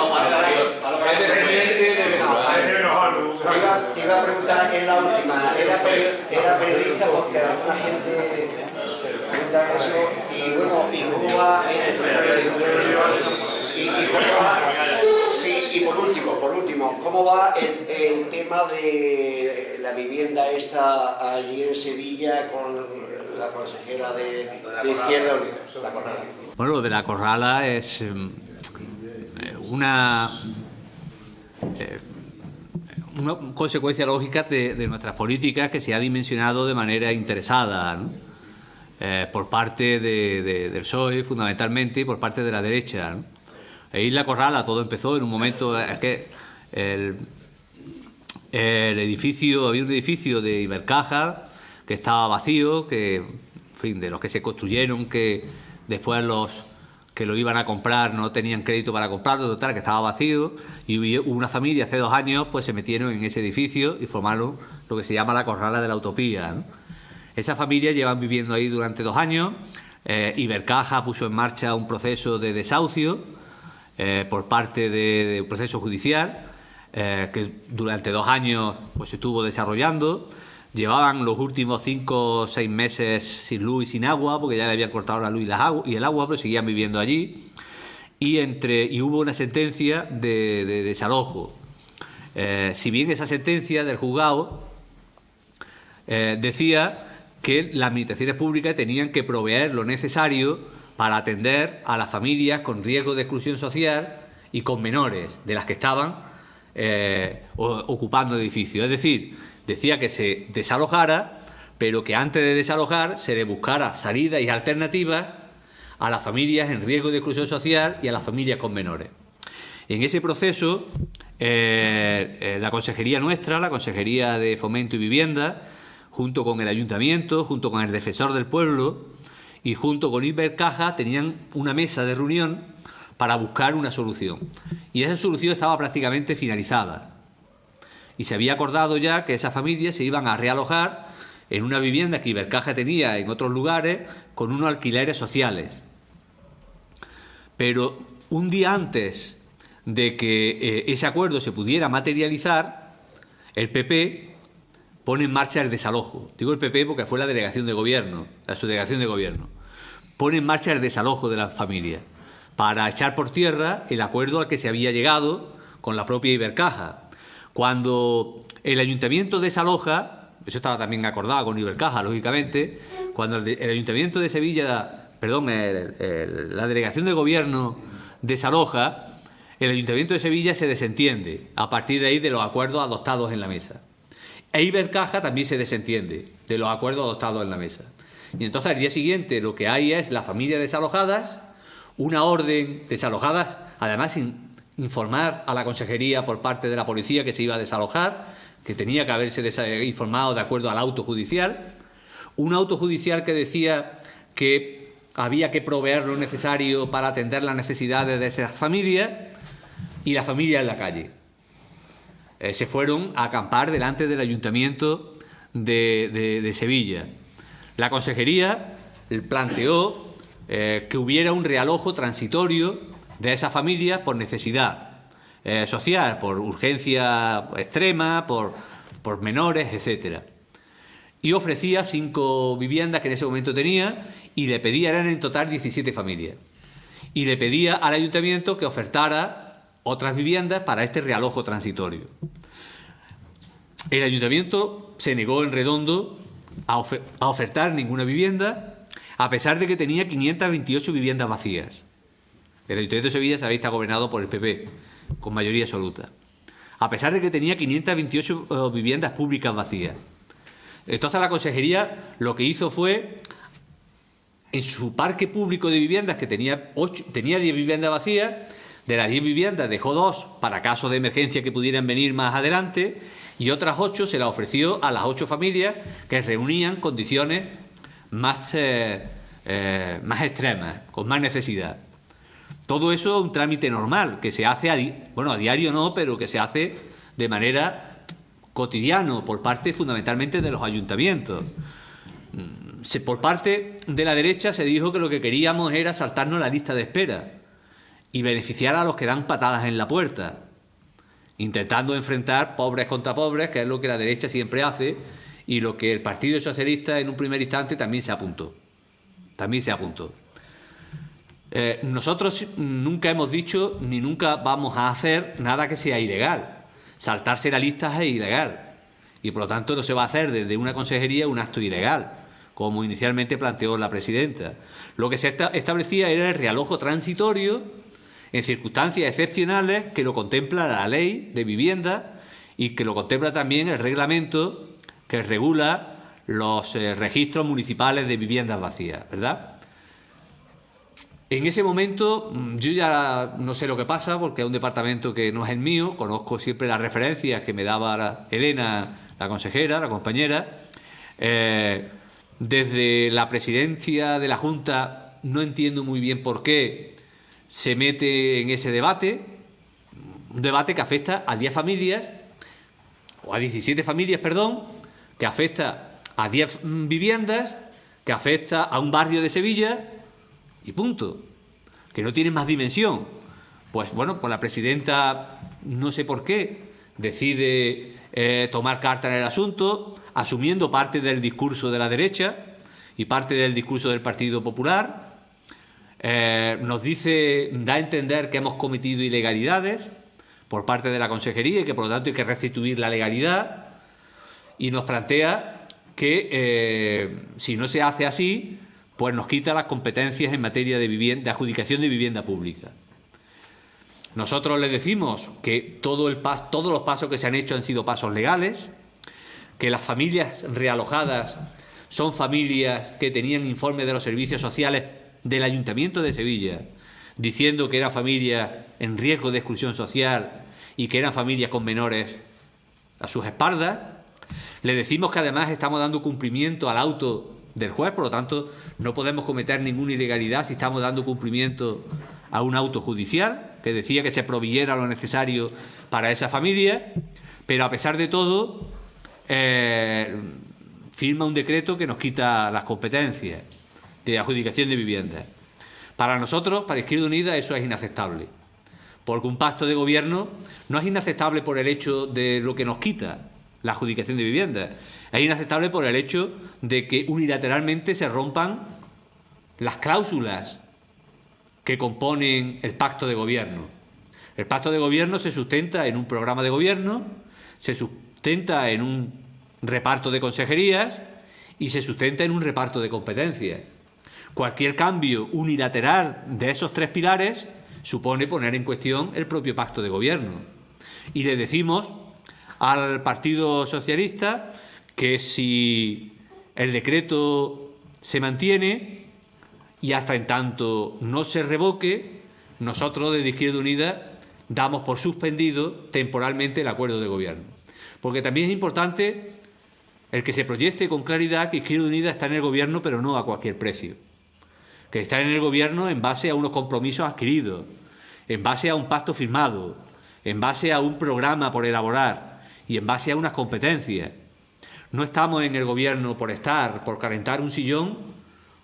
Te iba a preguntar en la última, era periodista porque alguna gente pregunta eso, y bueno, ¿y cómo va? Y por último, ¿cómo va el tema de la vivienda esta allí en Sevilla con la consejera de Izquierda Unida, la Corrala? Bueno, lo de la Corrala es una consecuencia lógica de nuestras políticas, que se ha dimensionado de manera interesada, ¿no? Por parte del PSOE fundamentalmente y por parte de la derecha, ¿no? En La Corrala todo empezó en un momento en que había un edificio de Ibercaja que estaba vacío, que, en fin, de los que se construyeron, que después los que lo iban a comprar no tenían crédito para comprarlo, total, que estaba vacío, y una familia hace 2 años pues se metieron en ese edificio y formaron lo que se llama la Corrala de la Utopía, ¿no? Esa familia llevan viviendo ahí durante 2 años. Ibercaja puso en marcha un proceso de desahucio por parte de un proceso judicial que durante 2 años pues se estuvo desarrollando. Llevaban los últimos 5 o 6 meses sin luz y sin agua, porque ya le habían cortado la luz y el agua, pero seguían viviendo allí. Y hubo una sentencia de desalojo. Si bien esa sentencia del juzgado decía que las administraciones públicas tenían que proveer lo necesario para atender a las familias con riesgo de exclusión social y con menores de las que estaban ocupando edificios. Es decir, decía que se desalojara, pero que antes de desalojar se le buscara salidas y alternativas a las familias en riesgo de exclusión social y a las familias con menores. En ese proceso, la consejería nuestra, la Consejería de Fomento y Vivienda, junto con el Ayuntamiento, junto con el Defensor del Pueblo y junto con Ibercaja, tenían una mesa de reunión para buscar una solución. Y esa solución estaba prácticamente finalizada. Y se había acordado ya que esas familias se iban a realojar en una vivienda que Ibercaja tenía en otros lugares con unos alquileres sociales. Pero un día antes de que ese acuerdo se pudiera materializar, el PP pone en marcha el desalojo. Digo el PP porque fue la delegación de gobierno, la subdelegación de gobierno. Pone en marcha el desalojo de las familias para echar por tierra el acuerdo al que se había llegado con la propia Ibercaja. Cuando el ayuntamiento desaloja, eso estaba también acordado con Ibercaja, lógicamente, cuando el ayuntamiento de Sevilla, la delegación de gobierno desaloja, el ayuntamiento de Sevilla se desentiende a partir de ahí de los acuerdos adoptados en la mesa. E Ibercaja también se desentiende de los acuerdos adoptados en la mesa. Y entonces al día siguiente lo que hay es las familias desalojadas, una orden desalojadas, además sin informar a la consejería por parte de la policía que se iba a desalojar, que tenía que haberse informado de acuerdo al auto judicial, un auto judicial que decía que había que proveer lo necesario para atender las necesidades de esas familias, y la familia en la calle. Se fueron a acampar delante del ayuntamiento de Sevilla. La Consejería planteó que hubiera un realojo transitorio de esas familias por necesidad social, por urgencia extrema, por menores, etcétera. Y ofrecía 5 viviendas que en ese momento tenía y le pedía, eran en total 17 familias. Y le pedía al ayuntamiento que ofertara otras viviendas para este realojo transitorio. El ayuntamiento se negó en redondo a ofertar ninguna vivienda, a pesar de que tenía 528 viviendas vacías. El ayuntamiento de Sevilla, sabéis, está gobernado por el PP, con mayoría absoluta. A pesar de que tenía 528 viviendas públicas vacías. Entonces la Consejería lo que hizo fue, en su parque público de viviendas, que tenía 10 viviendas vacías, de las 10 viviendas dejó 2 para casos de emergencia que pudieran venir más adelante, y otras 8 se las ofreció a las 8 familias que reunían condiciones más extremas, con más necesidad. Todo eso es un trámite normal, que se hace, a diario no, pero que se hace de manera cotidiana, por parte fundamentalmente de los ayuntamientos. Por parte de la derecha se dijo que lo que queríamos era saltarnos la lista de espera y beneficiar a los que dan patadas en la puerta, intentando enfrentar pobres contra pobres, que es lo que la derecha siempre hace y lo que el Partido Socialista en un primer instante también se apuntó. Nosotros nunca hemos dicho ni nunca vamos a hacer nada que sea ilegal. Saltarse la lista es ilegal y por lo tanto no se va a hacer desde una consejería un acto ilegal, como inicialmente planteó la presidenta. Lo que se establecía era el realojo transitorio en circunstancias excepcionales, que lo contempla la ley de vivienda y que lo contempla también el reglamento que regula los registros municipales de viviendas vacías, ¿verdad? En ese momento yo ya no sé lo que pasa, porque es un departamento que no es el mío, conozco siempre las referencias que me daba Elena, la consejera, la compañera. Desde la presidencia de la Junta no entiendo muy bien por qué se mete en ese debate, un debate que afecta a 10 familias, o a 17 familias, perdón, que afecta a 10 viviendas, que afecta a un barrio de Sevilla y punto, que no tiene más dimensión. Pues bueno, pues la presidenta, no sé por qué, decide tomar carta en el asunto, asumiendo parte del discurso de la derecha y parte del discurso del Partido Popular. Nos da a entender que hemos cometido ilegalidades por parte de la Consejería y que por lo tanto hay que restituir la legalidad, y nos plantea que si no se hace así, pues nos quita las competencias en materia de adjudicación de vivienda pública. Nosotros les decimos que todos los pasos que se han hecho han sido pasos legales, que las familias realojadas son familias que tenían informes de los servicios sociales del Ayuntamiento de Sevilla diciendo que eran familias en riesgo de exclusión social y que eran familias con menores a sus espaldas. Le decimos que además estamos dando cumplimiento al auto del juez, por lo tanto no podemos cometer ninguna ilegalidad si estamos dando cumplimiento a un auto judicial que decía que se proveyera lo necesario para esa familia, pero a pesar de todo firma un decreto que nos quita las competencias de adjudicación de viviendas. Para nosotros, para Izquierda Unida, eso es inaceptable, porque un pacto de gobierno no es inaceptable por el hecho de lo que nos quita la adjudicación de viviendas, es inaceptable por el hecho de que unilateralmente se rompan las cláusulas que componen el pacto de gobierno. El pacto de gobierno se sustenta en un programa de gobierno, se sustenta en un reparto de consejerías y se sustenta en un reparto de competencias. Cualquier cambio unilateral de esos 3 pilares supone poner en cuestión el propio pacto de gobierno. Y le decimos al Partido Socialista que si el decreto se mantiene y hasta en tanto no se revoque, nosotros desde Izquierda Unida damos por suspendido temporalmente el acuerdo de gobierno. Porque también es importante el que se proyecte con claridad que Izquierda Unida está en el gobierno, pero no a cualquier precio. Que está en el gobierno en base a unos compromisos adquiridos, en base a un pacto firmado, en base a un programa por elaborar y en base a unas competencias. No estamos en el gobierno por calentar un sillón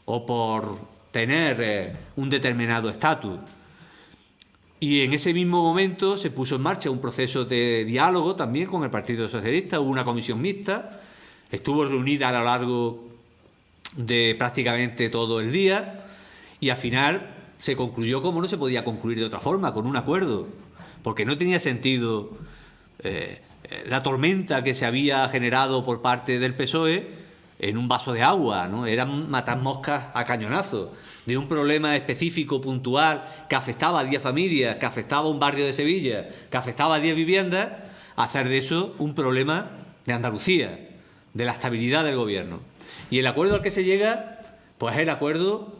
o por tener un determinado estatus. Y en ese mismo momento se puso en marcha un proceso de diálogo también con el Partido Socialista, hubo una comisión mixta, estuvo reunida a lo largo de prácticamente todo el día y al final se concluyó como no se podía concluir de otra forma, con un acuerdo, porque no tenía sentido la tormenta que se había generado por parte del PSOE en un vaso de agua, ¿no? Eran matar moscas a cañonazos, de un problema específico, puntual, que afectaba a 10 familias, que afectaba a un barrio de Sevilla, que afectaba a 10 viviendas, a hacer de eso un problema de Andalucía, de la estabilidad del gobierno. Y el acuerdo al que se llega, pues es el acuerdo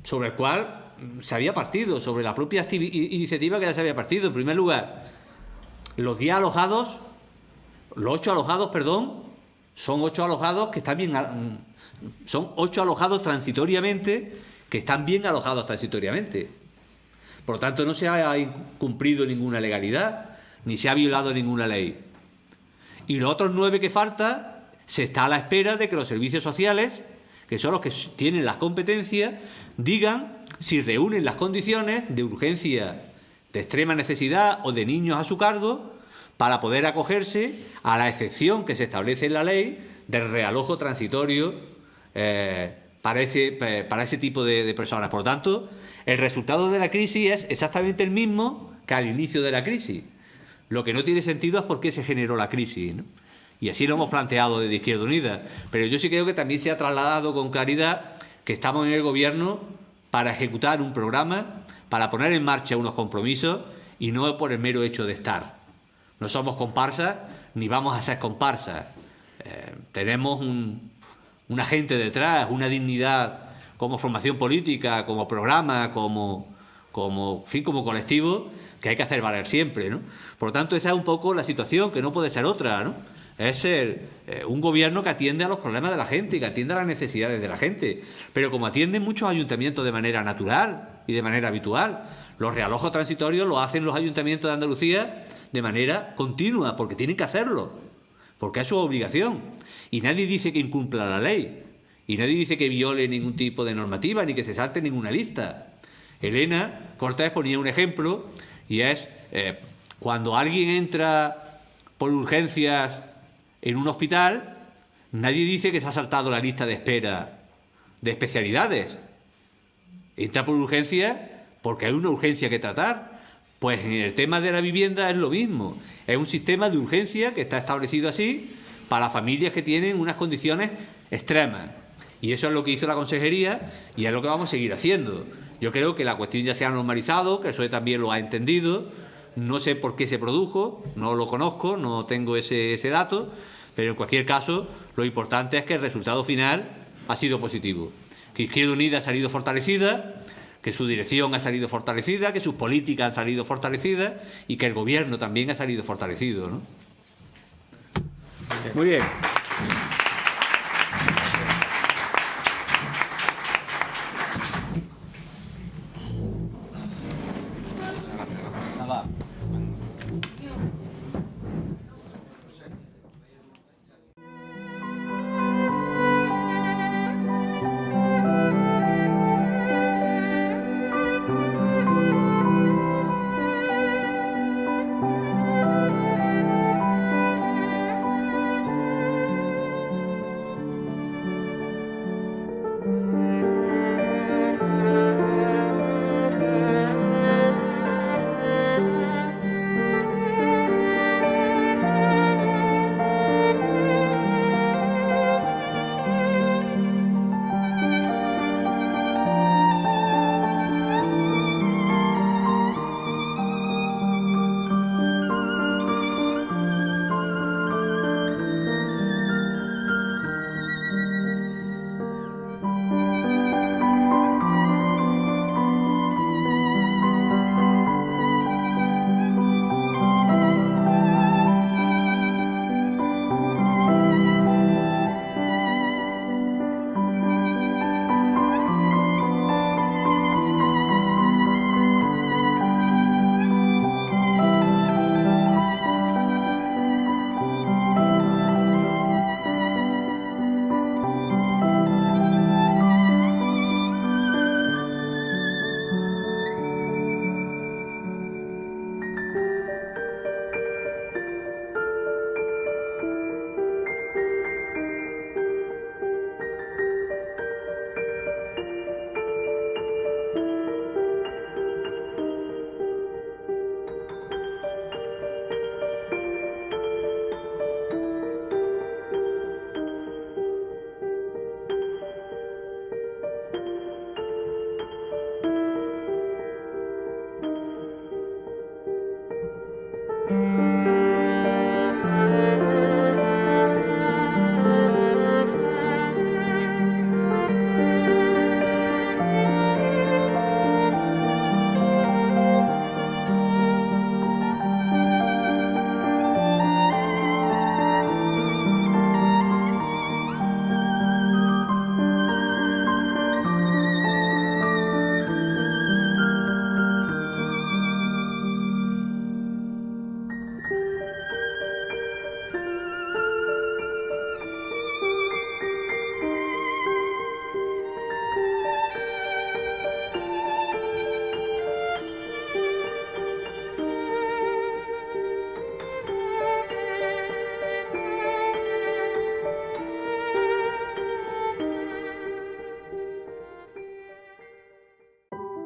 sobre el cual se había partido, sobre la propia iniciativa que ya se había partido. En primer lugar, los 8 alojados, son 8 alojados que están bien, son 8 alojados transitoriamente, que están bien alojados transitoriamente. Por lo tanto, no se ha incumplido ninguna legalidad, ni se ha violado ninguna ley. Y los otros 9 que faltan, se está a la espera de que los servicios sociales, que son los que tienen las competencias, digan si reúnen las condiciones de urgencia, de extrema necesidad o de niños a su cargo, para poder acogerse a la excepción que se establece en la ley del realojo transitorio para ese tipo de personas. Por lo tanto, el resultado de la crisis es exactamente el mismo que al inicio de la crisis. Lo que no tiene sentido es por qué se generó la crisis, ¿no? Y así lo hemos planteado desde Izquierda Unida. Pero yo sí creo que también se ha trasladado con claridad que estamos en el Gobierno para ejecutar un programa, para poner en marcha unos compromisos y no por el mero hecho de estar. No somos comparsas ni vamos a ser comparsas. Tenemos una gente detrás, una dignidad como formación política, como programa, como colectivo, que hay que hacer valer siempre, ¿no? Por lo tanto, esa es un poco la situación, que no puede ser otra, ¿no? Es ser un gobierno que atiende a los problemas de la gente, que atiende a las necesidades de la gente. Pero como atienden muchos ayuntamientos de manera natural y de manera habitual, los realojos transitorios los hacen los ayuntamientos de Andalucía de manera continua, porque tienen que hacerlo, porque es su obligación. Y nadie dice que incumpla la ley, y nadie dice que viole ningún tipo de normativa, ni que se salte ninguna lista. Elena Cortés ponía un ejemplo, y es cuando alguien entra por urgencias en un hospital, nadie dice que se ha saltado la lista de espera de especialidades. Entra por urgencias porque hay una urgencia que tratar. Pues en el tema de la vivienda es lo mismo. Es un sistema de urgencia que está establecido así para familias que tienen unas condiciones extremas. Y eso es lo que hizo la Consejería y es lo que vamos a seguir haciendo. Yo creo que la cuestión ya se ha normalizado, que el PSOE también lo ha entendido. No sé por qué se produjo, no lo conozco, no tengo ese dato, pero en cualquier caso lo importante es que el resultado final ha sido positivo. Que Izquierda Unida ha salido fortalecida, que su dirección ha salido fortalecida, que sus políticas han salido fortalecidas y que el Gobierno también ha salido fortalecido, ¿no? Muy bien.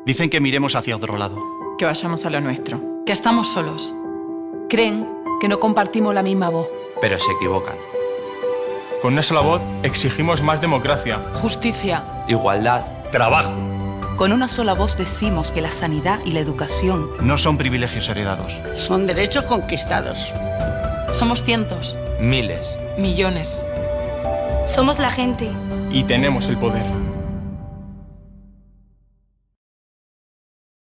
Dicen que miremos hacia otro lado. Que vayamos a lo nuestro. Que estamos solos. Creen que no compartimos la misma voz. Pero se equivocan. Con una sola voz exigimos más democracia, Justicia. Igualdad. trabajo. Con una sola voz decimos que la sanidad y la educación No son privilegios heredados. Son derechos conquistados. somos cientos. Miles. Millones. Somos la gente. Y tenemos el poder.